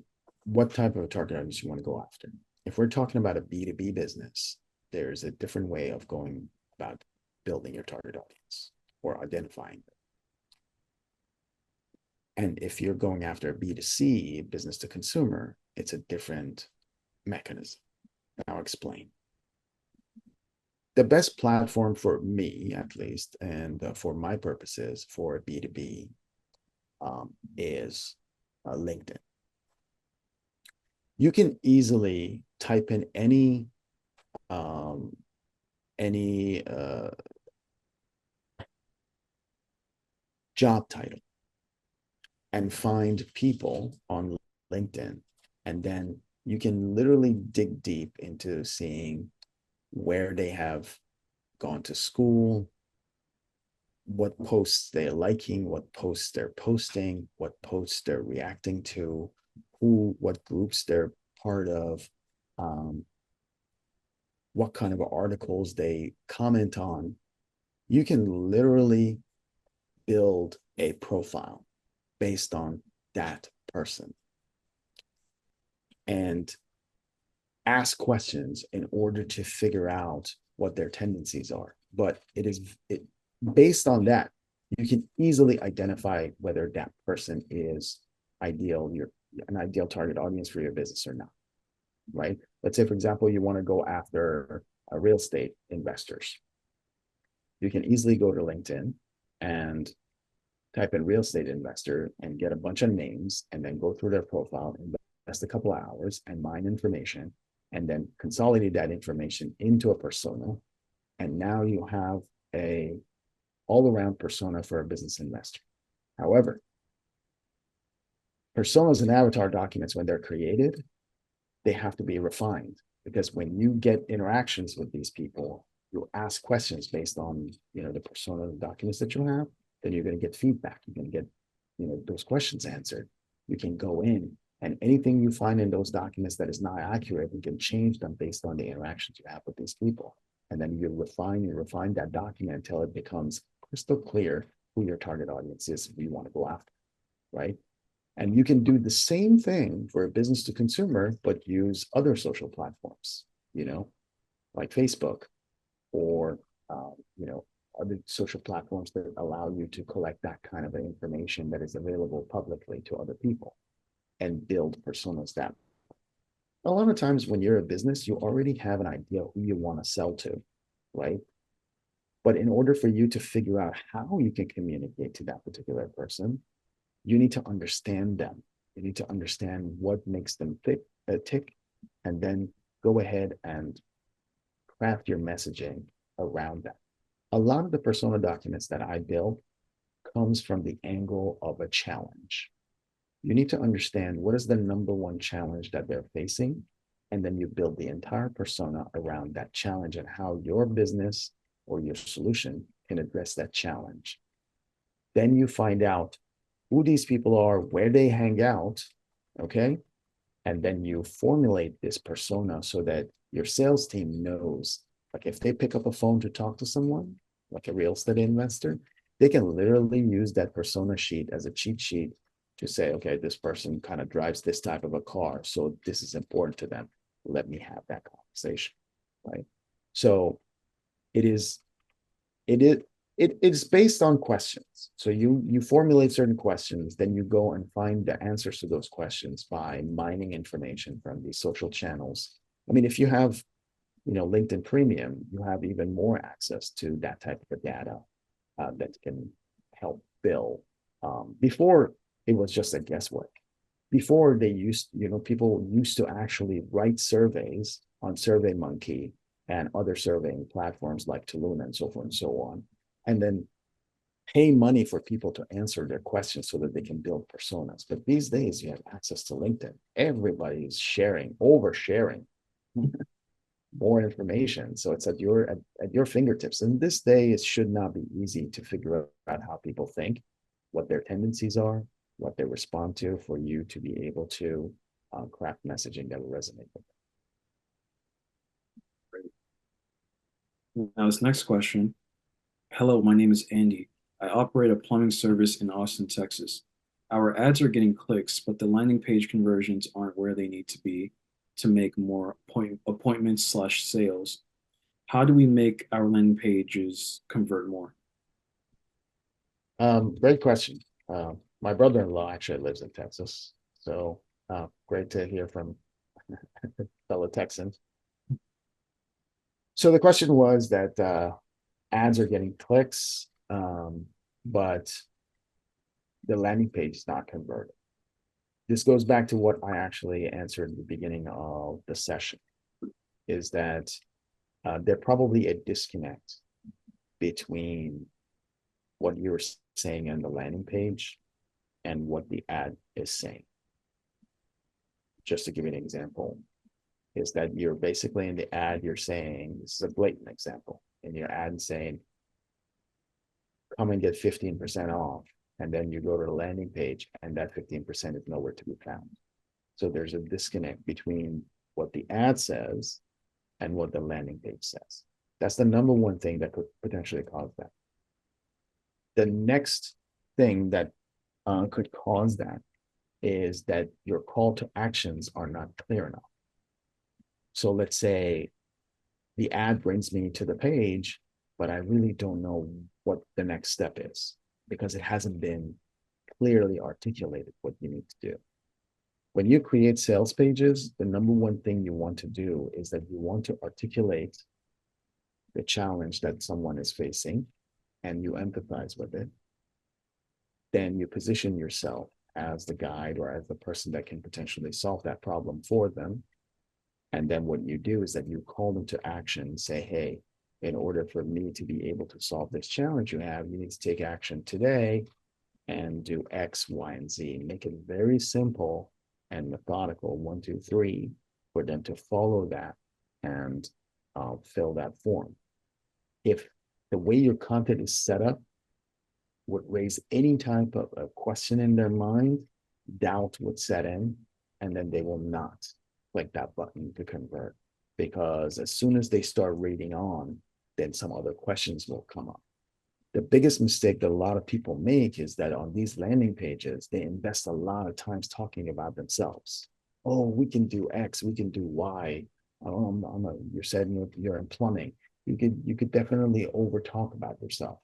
what type of a target audience you want to go after. If we're talking about a B2B business, there's a different way of going about building your target audience or identifying them. And if you're going after a B2C, business to consumer, it's a different mechanism. I'll explain. The best platform for me, at least, and for my purposes for B2B is LinkedIn. You can easily type in any job title and find people on LinkedIn, and then you can literally dig deep into seeing where they have gone to school, what posts they're liking, what posts they're posting, what posts they're reacting to, what groups they're part of, what kind of articles they comment on. You can literally build a profile based on that person and ask questions in order to figure out what their tendencies are. But based on that, you can easily identify whether that person is an ideal target audience for your business or not, right? Let's say, for example, you want to go after real estate investors. You can easily go to LinkedIn and type in real estate investor and get a bunch of names and then go through their profile, invest a couple of hours and mine information, and then consolidate that information into a persona. And now you have a all-around persona for a business investor. However, personas and avatar documents, when they're created, they have to be refined, because when you get interactions with these people, you ask questions based on the persona of the documents that you have, then you're going to get feedback. You're going to get those questions answered. You can go in, and anything you find in those documents that is not accurate, you can change them based on the interactions you have with these people. And then you refine that document until it becomes crystal clear who your target audience is, who you want to go after, right? And you can do the same thing for a business to consumer, but use other social platforms, like Facebook or, other social platforms that allow you to collect that kind of information that is available publicly to other people and build personas that. A lot of times when you're a business, you already have an idea who you want to sell to, right? But in order for you to figure out how you can communicate to that particular person, you need to understand them. You need to understand what makes them tick, and then go ahead and craft your messaging around that. A lot of the persona documents that I build comes from the angle of a challenge. You need to understand what is the number one challenge that they're facing, and then you build the entire persona around that challenge and how your business or your solution can address that challenge. Then you find out who these people are, where they hang out, okay? And then you formulate this persona so that your sales team knows, like if they pick up a phone to talk to someone, like a real estate investor, they can literally use that persona sheet as a cheat sheet to say, okay, this person kind of drives this type of a car, so this is important to them. let me have that conversation, right? So it is it is it's based on questions. So you formulate certain questions, then you go and find the answers to those questions by mining information from these social channels. I mean, if you have, LinkedIn Premium, you have even more access to that type of data that can help build. Before, it was just a guesswork. Before, people used to actually write surveys on SurveyMonkey and other surveying platforms like Tuluna and so forth and so on, and then pay money for people to answer their questions so that they can build personas. But these days, you have access to LinkedIn. Everybody is sharing, oversharing more information. So it's at your fingertips. And this day, it should not be easy to figure out how people think, what their tendencies are, what they respond to, for you to be able to craft messaging that will resonate with Now, this next question. Hello, my name is Andy. I operate a plumbing service in Austin, Texas. Our ads are getting clicks, but the landing page conversions aren't where they need to be to make more appointments slash sales. How do we make our landing pages convert more? them. Great question. My brother-in-law actually lives in Texas. So great to hear from fellow Texans. So the question was that ads are getting clicks, but the landing page is not converted. This goes back to what I actually answered at the beginning of the session, is that there's probably a disconnect between what you're saying on the landing page and what the ad is saying. Just to give you an example, is that you're basically in the ad, you're saying, this is a blatant example, in your ad saying, come and get 15% off. And then you go to the landing page and that 15% is nowhere to be found. So there's a disconnect between what the ad says and what the landing page says. That's the number one thing that could potentially cause that. The next thing that could cause that is that your call to actions are not clear enough. So let's say the ad brings me to the page, but I really don't know what the next step is because it hasn't been clearly articulated what you need to do. When you create sales pages, the number one thing you want to do is that you want to articulate the challenge that someone is facing and you empathize with it. Then you position yourself as the guide or as the person that can potentially solve that problem for them. And then what you do is that you call them to action and say, hey, in order for me to be able to solve this challenge you have, you need to take action today and do X, Y, and Z. Make it very simple and methodical, 1, 2, 3, for them to follow that and fill that form. If the way your content is set up would raise any type of a question in their mind, doubt would set in, and then they will not click that button to convert. Because as soon as they start reading on, then some other questions will come up. The biggest mistake that a lot of people make is that on these landing pages, they invest a lot of times talking about themselves. Oh, we can do X, we can do Y. You're saying you're in plumbing. You could definitely over talk about yourself,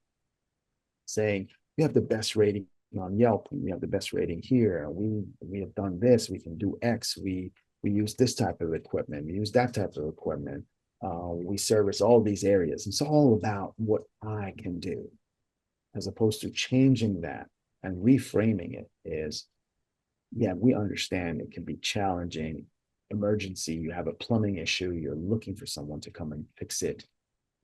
saying we have the best rating on Yelp, we have the best rating here, we have done this, we can do X, we use this type of equipment, we use that type of equipment, we service all these areas. It's all about what I can do, as opposed to changing that and reframing it is, yeah, we understand it can be challenging. Emergency, you have a plumbing issue, you're looking for someone to come and fix it.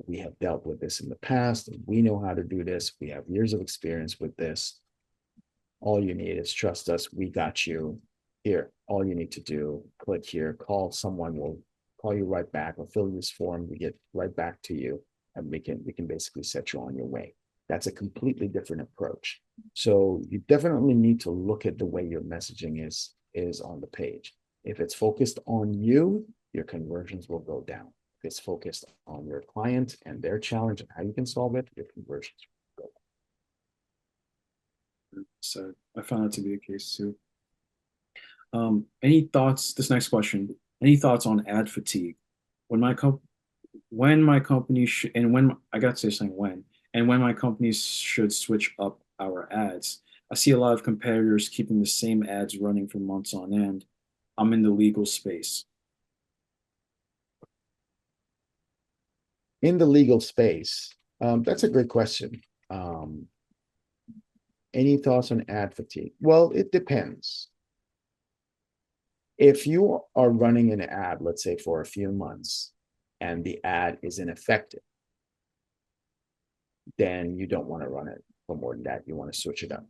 We have dealt with this in the past. We know how to do this. We have years of experience with this. All you need is trust us. We got you. Here, all you need to do, click here, call someone, will call you right back, or fill this form, we get right back to you, and we can basically set you on your way. That's a completely different approach. So you definitely need to look at the way your messaging is on the page. If it's focused on you, your conversions will go down. If it's focused on your client and their challenge and how you can solve it, your conversions will go down. So I found that to be the case too. Any thoughts? This next question. Any thoughts on ad fatigue? When my comp when my company sh and when I got to say something when and when my companies should switch up our ads. I see a lot of competitors keeping the same ads running for months on end. I'm in the legal space. In the legal space, that's a great question. Um, any thoughts on ad fatigue? Well, it depends. If you are running an ad, let's say for a few months, and the ad is ineffective, then you don't want to run it for more than that. You want to switch it up.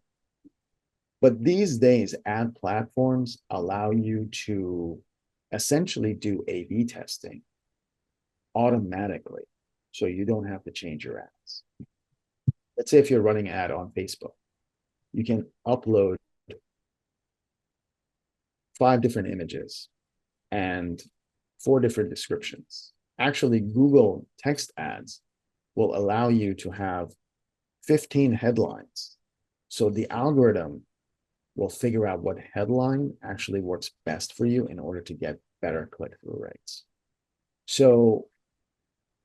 But these days, ad platforms allow you to essentially do A/B testing automatically. So you don't have to change your ads. Let's say if you're running an ad on Facebook, you can upload 5 different images and 4 different descriptions. Actually, Google text ads will allow you to have 15 headlines. So the algorithm will figure out what headline actually works best for you in order to get better click-through rates. So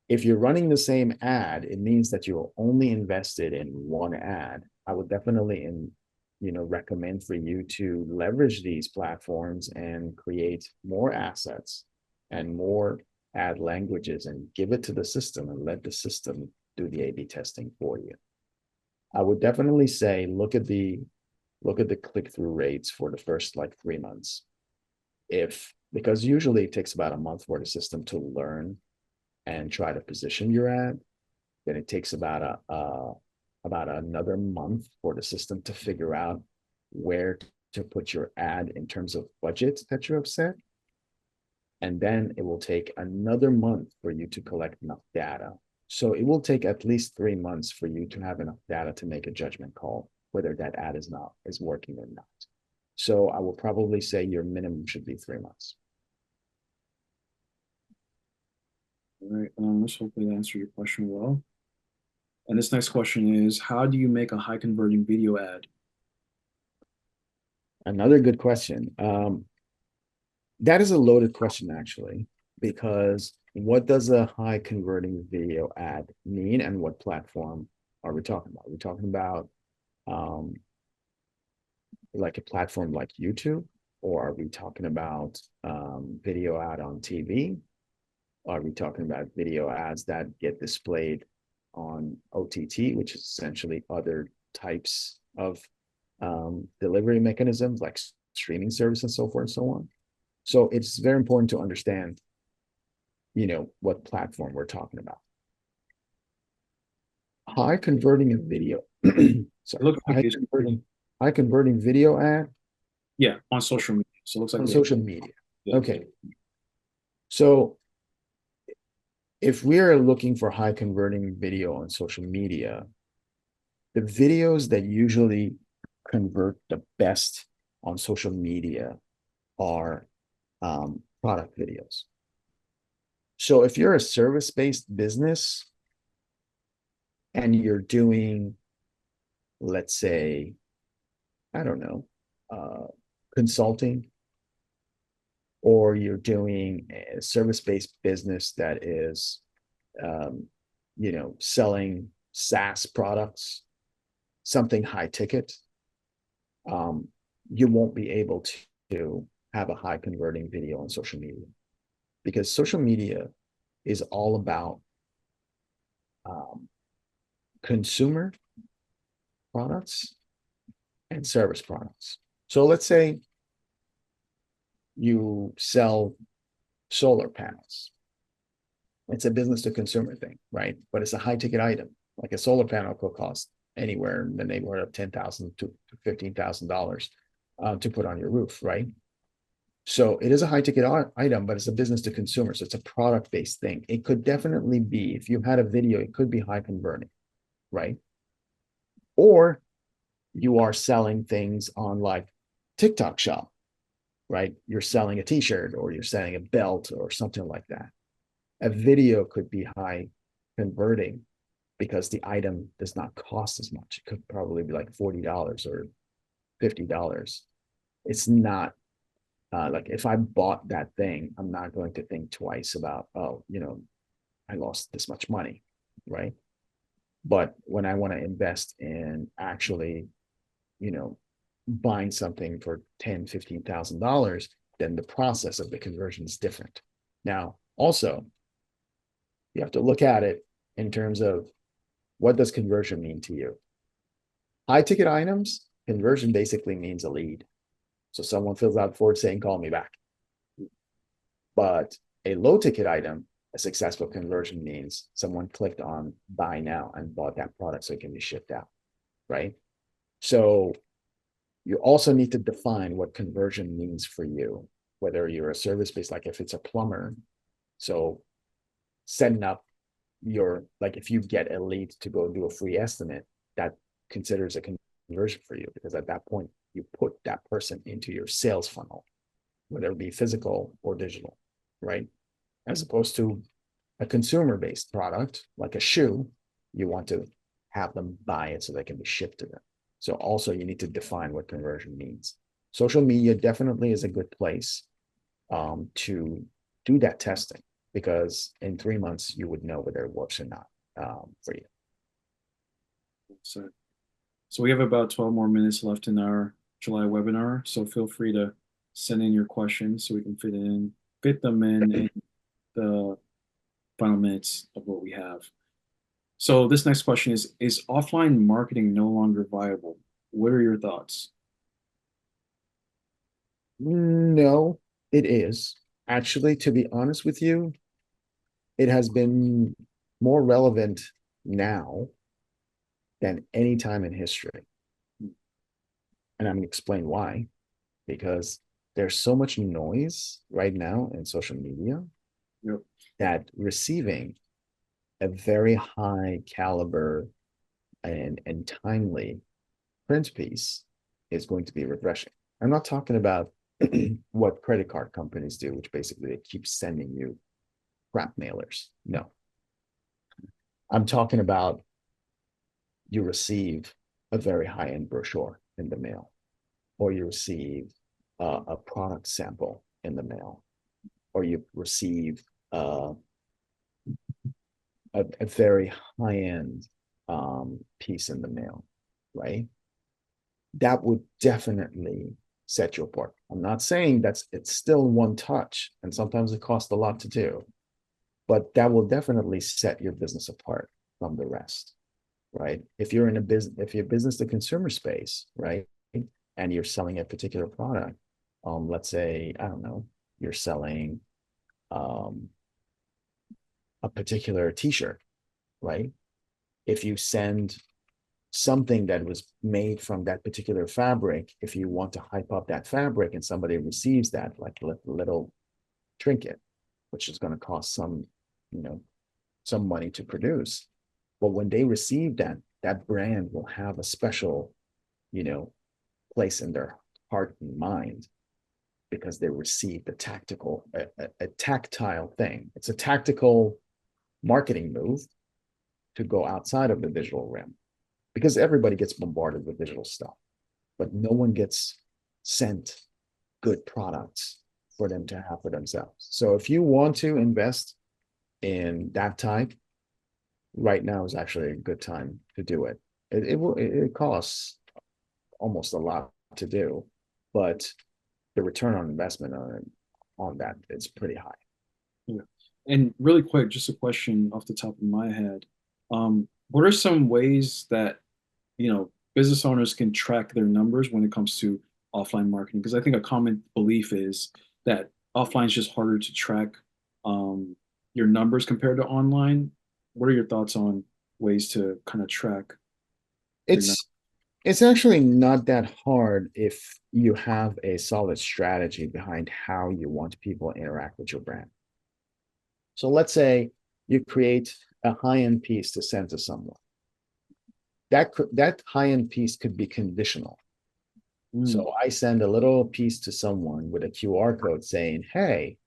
if you're running the same ad, it means that you're only invested in one ad. I would definitely recommend for you to leverage these platforms and create more assets and more ad languages and give it to the system and let the system do the A/B testing for you. I would definitely say look at the click-through rates for the first like 3 months. Because usually it takes about a month for the system to learn and try to position your ad. Then it takes about another month for the system to figure out where to put your ad in terms of budget that you have set. And then it will take another month for you to collect enough data. So it will take at least 3 months for you to have enough data to make a judgment call whether that ad is working or not. So I will probably say your minimum should be 3 months. All right, let's hopefully answer your question well. And this next question is, how do you make a high converting video ad? Another good question. That is a loaded question, actually, because what does a high converting video ad mean and what platform are we talking about? Are we talking about like a platform like YouTube, or are we talking about video ad on TV? Are we talking about video ads that get displayed on OTT, which is essentially other types of delivery mechanisms like streaming service and so forth and so on? So it's very important to understand, what platform we're talking about. High converting a video. It Sorry, looks like it's, high converting video ad yeah, on social media. So it looks like on social media. yeah. Okay. So if we're looking for high converting video on social media, the videos that usually convert the best on social media are product videos. So if you're a service-based business and you're doing, let's say, I don't know, consulting, or you're doing a service-based business that is, selling SaaS products, something high ticket, you won't be able to have a high converting video on social media, because social media is all about consumer products and service products. So let's say you sell solar panels. It's a business to consumer thing, right? But it's a high ticket item. Like a solar panel could cost anywhere in the neighborhood of $10,000 to $15,000 to put on your roof, right? So it is a high ticket item, but it's a business to consumer. So it's a product based thing. It could definitely be, if you had a video, it could be high converting, right? Or you are selling things on like TikTok shop, right? You're selling a t-shirt or you're selling a belt or something like that. A video could be high converting because the item does not cost as much. It could probably be like $40 or $50. It's not Like if I bought that thing, I'm not going to think twice about, oh, I lost this much money, right? But when I want to invest in actually, you know, buying something for $10,000, $15,000, then the process of the conversion is different. Now, also, you have to look at it in terms of what does conversion mean to you? High ticket items, conversion basically means a lead. So someone fills out forward saying, call me back. But a low ticket item, a successful conversion means someone clicked on buy now and bought that product so it can be shipped out, right? So you also need to define what conversion means for you, whether you're a service based, like if it's a plumber. So setting up like if you get a lead to go do a free estimate, that considers a conversion for you because at that point you put that person into your sales funnel, whether it be physical or digital, right? As opposed to a consumer based product like a shoe, you want to have them buy it so they can be shipped to them. So also you need to define what conversion means. Social media definitely is a good place to do that testing because in 3 months you would know whether it works or not for you. So we have about 12 more minutes left in our July webinar. So feel free to send in your questions so we can fit them in the final minutes of what we have. So this next question is offline marketing no longer viable? What are your thoughts? No, it is. Actually, to be honest with you, it has been more relevant now than any time in history. And I'm going to explain why. Because there's so much noise right now in social media Yep. that receiving a very high caliber and timely print piece is going to be refreshing. I'm not talking about what credit card companies do, which basically they keep sending you crap mailers. No, I'm talking about you receive a very high-end brochure in the mail, or you receive a product sample in the mail, or you receive a very high-end piece in the mail, right? That would definitely set you apart. I'm not saying it's still one touch, and sometimes it costs a lot to do, but that will definitely set your business apart from the rest, right? If you're in a business, if you're business to consumer space, right, and you're selling a particular product, let's say, I don't know, you're selling a particular t-shirt, right? If you send something that was made from that particular fabric, if you want to hype up that fabric and somebody receives that like a little trinket, which is going to cost some money to produce, but when they receive that, that brand will have a special, you know, place in their heart and mind because they received a tactile thing. It's a tactical marketing move to go outside of the digital realm because everybody gets bombarded with digital stuff, but no one gets sent good products for them to have for themselves. So if you want to invest in that type, right now is actually a good time to do it. It costs almost a lot to do, but the return on investment on that is pretty high. Yeah. And really quick, just a question off the top of my head. What are some ways that, business owners can track their numbers when it comes to offline marketing? Because I think a common belief is that offline is just harder to track your numbers compared to online. What are your thoughts on ways to kind of track your numbers? It's actually not that hard if you have a solid strategy behind how you want people to interact with your brand. So let's say you create a high-end piece to send to someone. That high-end piece could be conditional. So I send a little piece to someone with a QR code saying, "Hey,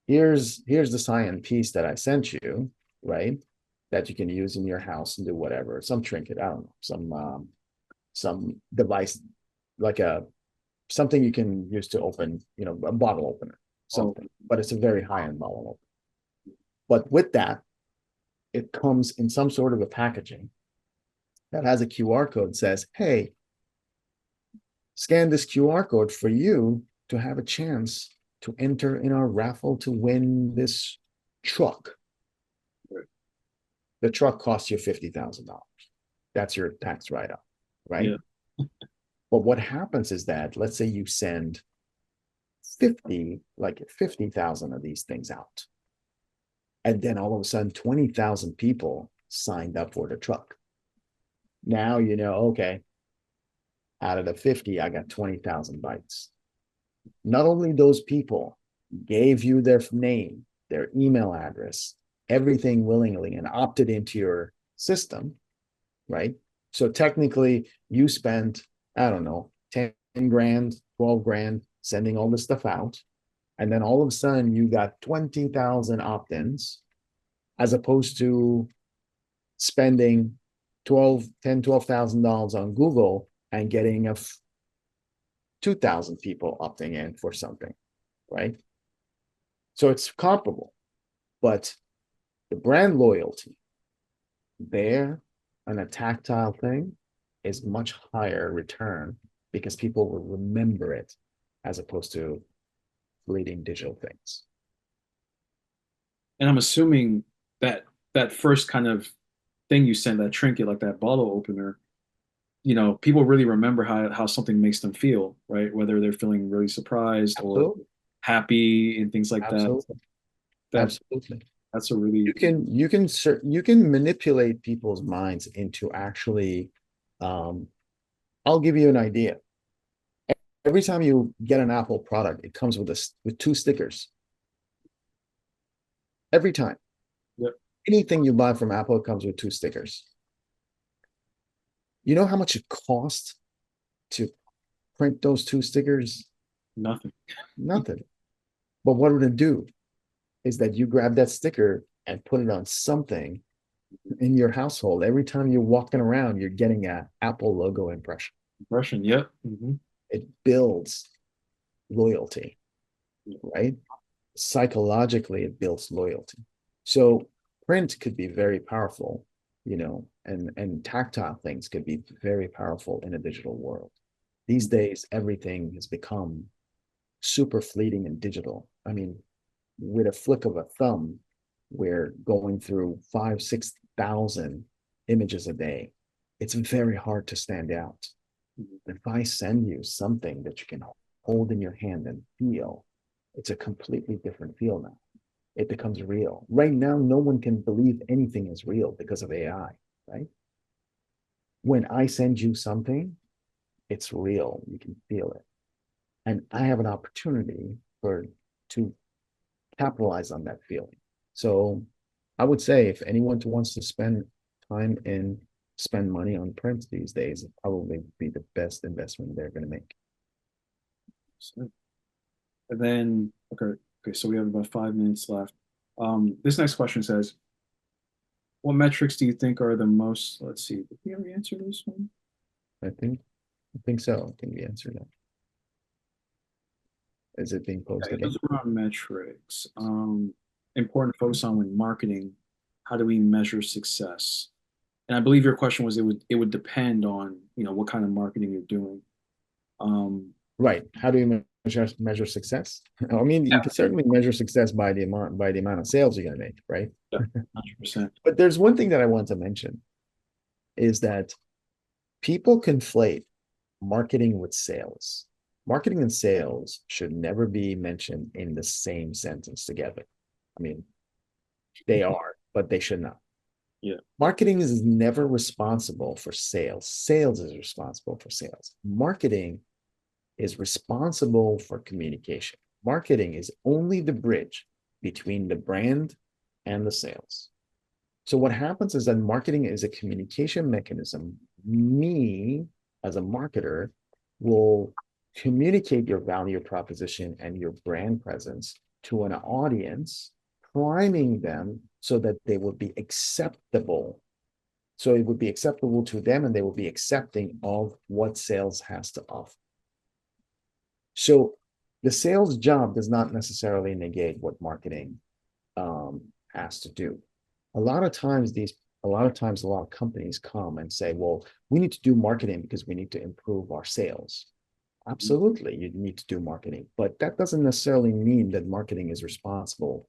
here's this high-end piece that I sent you, right? That you can use in your house and do whatever, some trinket, I don't know, some device like a something you can use to open, a bottle opener, Oh, something, but it's a very high-end bottle opener. But with that, it comes in some sort of a packaging that has a QR code, says, hey, scan this QR code for you to have a chance to enter in our raffle to win this truck. right. The truck costs you $50,000. That's your tax write-off, right? Yeah. But what happens is that, let's say you send 50,000 of these things out. And then all of a sudden, 20,000 people signed up for the truck. Now, okay, out of the 50, I got 20,000 bites. Not only those people gave you their name, their email address, everything willingly and opted into your system, right? So technically, you spent, I don't know, 10 grand, 12 grand sending all this stuff out. And then all of a sudden, you got 20,000 opt ins, as opposed to spending $12,000 on Google and getting 2,000 people opting in for something, right? So it's comparable, but the brand loyalty there on a tactile thing is much higher return because people will remember it as opposed to fleeting digital things. And I'm assuming that that first kind of thing you send, that trinket, like that bottle opener, people really remember how something makes them feel, right? Whether they're feeling really surprised or Absolutely. happy and things like that. Absolutely. That Absolutely. that's a really You can manipulate people's minds into actually I'll give you an idea. Every time you get an Apple product, it comes with two stickers. Every time. yep, Anything you buy from Apple comes with two stickers. You know how much it costs to print those two stickers? nothing. Nothing. But what would it do is that you grab that sticker and put it on something in your household. Every time you're walking around, you're getting an Apple logo impression. Impression, yep. It builds loyalty, right? Psychologically, it builds loyalty. So print could be very powerful, and tactile things could be very powerful in a digital world. These days, everything has become super fleeting and digital. I mean, with a flick of a thumb, we're going through 5,000, 6,000 images a day. It's very hard to stand out. If I send you something that you can hold in your hand and feel, it's a completely different feel now. It becomes real. Right now, no one can believe anything is real because of AI, right? When I send you something, it's real. You can feel it. And I have an opportunity to capitalize on that feeling. So I would say if anyone wants to spend time and spend money on print these days, it probably be the best investment they're going to make. So, and then, okay, so we have about 5 minutes left. This next question says, what metrics do you think are the most, let's see, did we ever answer this one? I think so. I think we answered that. Is it being posed Okay, again? those are around metrics. Important to focus on when marketing. How do we measure success? And I believe your question was it would depend on, what kind of marketing you're doing. Right. How do you measure success? I mean, you Yeah, can certainly measure success by the amount of sales you're going to make, right? yeah, 100%. But there's one thing that I want to mention is that people conflate marketing with sales. Marketing and sales should never be mentioned in the same sentence together. I mean, they are, but they should not. Yeah, Marketing is never responsible for sales. Sales is responsible for sales. Marketing is responsible for communication. Marketing is only the bridge between the brand and the sales. So what happens is that marketing is a communication mechanism. Me, as a marketer, will communicate your value proposition and your brand presence to an audience, priming them so that they will be acceptable. So it would be acceptable to them and they will be accepting of what sales has to offer. So the sales job does not necessarily negate what marketing has to do. A lot of times a lot of times a lot of companies come and say, well, we need to do marketing because we need to improve our sales. Absolutely, you need to do marketing, but that doesn't necessarily mean that marketing is responsible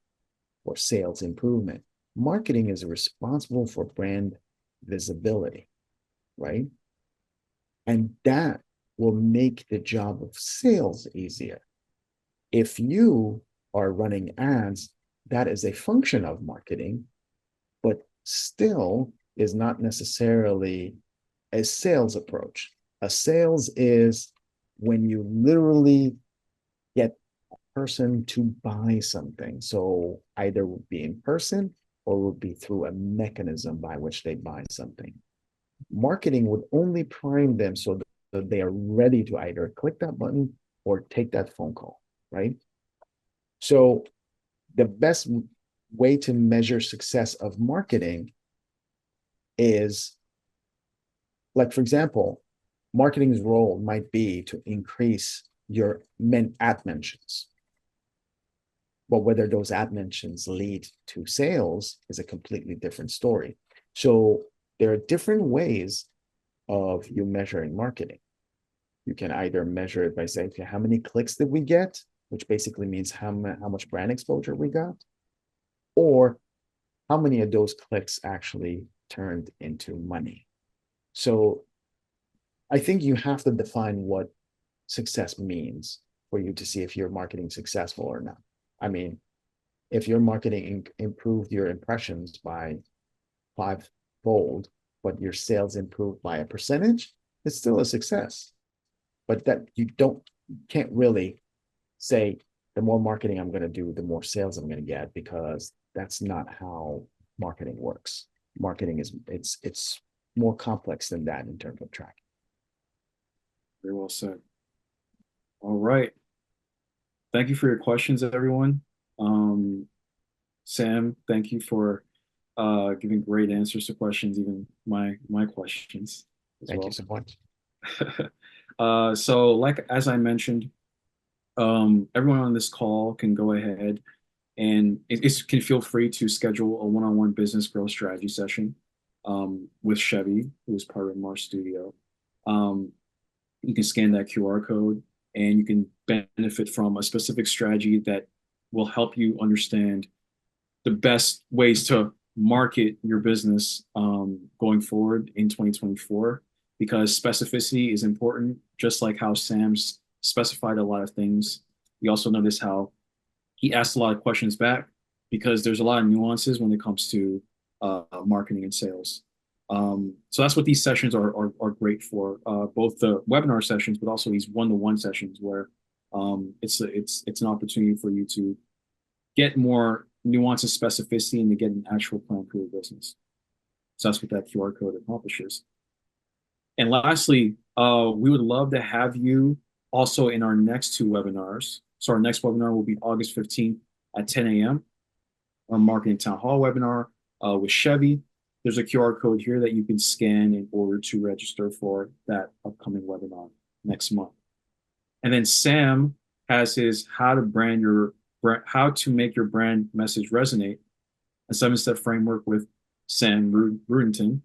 for sales improvement. Marketing is responsible for brand visibility, right? And that will make the job of sales easier. If you are running ads, that is a function of marketing, but still is not necessarily a sales approach. A sales is when you literally get a person to buy something. So either would be in person or would be through a mechanism by which they buy something. Marketing would only prime them so that they are ready to either click that button or take that phone call, right? So the best way to measure success of marketing is, like, for example, marketing's role might be to increase your ad mentions. But whether those ad mentions lead to sales is a completely different story. So there are different ways of you measuring marketing. You can either measure it by saying, okay, how many clicks did we get, which basically means how much brand exposure we got, or how many of those clicks actually turned into money. So I think you have to define what success means for you to see if you're marketing successful or not. I mean, if your marketing improved your impressions by fivefold, but your sales improved by a percentage, it's still a success. But that can't really say the more marketing I'm going to do, the more sales I'm going to get, because that's not how marketing works. Marketing is it's more complex than that in terms of tracking. Very well said. All right. Thank you for your questions, everyone. Sam, thank you for giving great answers to questions, even my questions as Thank you well. so much. So, like as I mentioned, everyone on this call can go ahead and can feel free to schedule a one-on-one business growth strategy session with Chevy, who is part of Marstudio. Um, you can scan that QR code and you can benefit from a specific strategy that will help you understand the best ways to market your business going forward in 2024, because specificity is important, just like how Sam's specified a lot of things. We also notice how he asked a lot of questions back, because there's a lot of nuances when it comes to marketing and sales. So that's what these sessions are great for, both the webinar sessions, but also these one-to-one sessions where it's an opportunity for you to get more nuance and specificity and to get an actual plan for your business. So that's what that QR code accomplishes. And lastly, we would love to have you also in our next two webinars. So our next webinar will be August 15th at 10 a.m. Our Marketing Town Hall webinar with Chevy. There's a QR code here that you can scan in order to register for that upcoming webinar next month. And then Sam has his how to make your brand message resonate, a 7-step framework with Sam Rooeintan.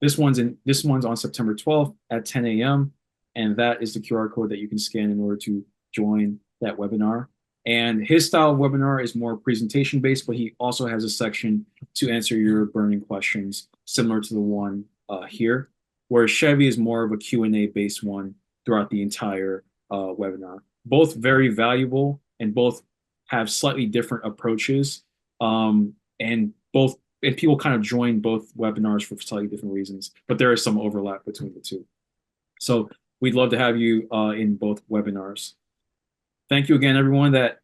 This one's on September 12th at 10 a.m. And that is the QR code that you can scan in order to join that webinar. And his style of webinar is more presentation based, but he also has a section to answer your burning questions similar to the one here, whereas Chevy is more of a Q&A based one throughout the entire webinar. Both very valuable and both have slightly different approaches, and people kind of join both webinars for slightly different reasons, but there is some overlap between the two. So we'd love to have you in both webinars. Thank you again, everyone that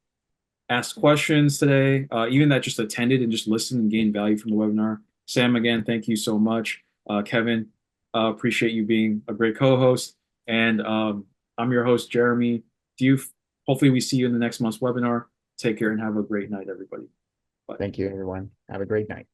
asked questions today, even that just attended and just listened and gained value from the webinar. Sam, again, thank you so much. Kevin, appreciate you being a great co-host. And I'm your host, Jeremy Diouf. Hopefully we see you in the next month's webinar. Take care and have a great night, everybody. Bye. Thank you, everyone. Have a great night.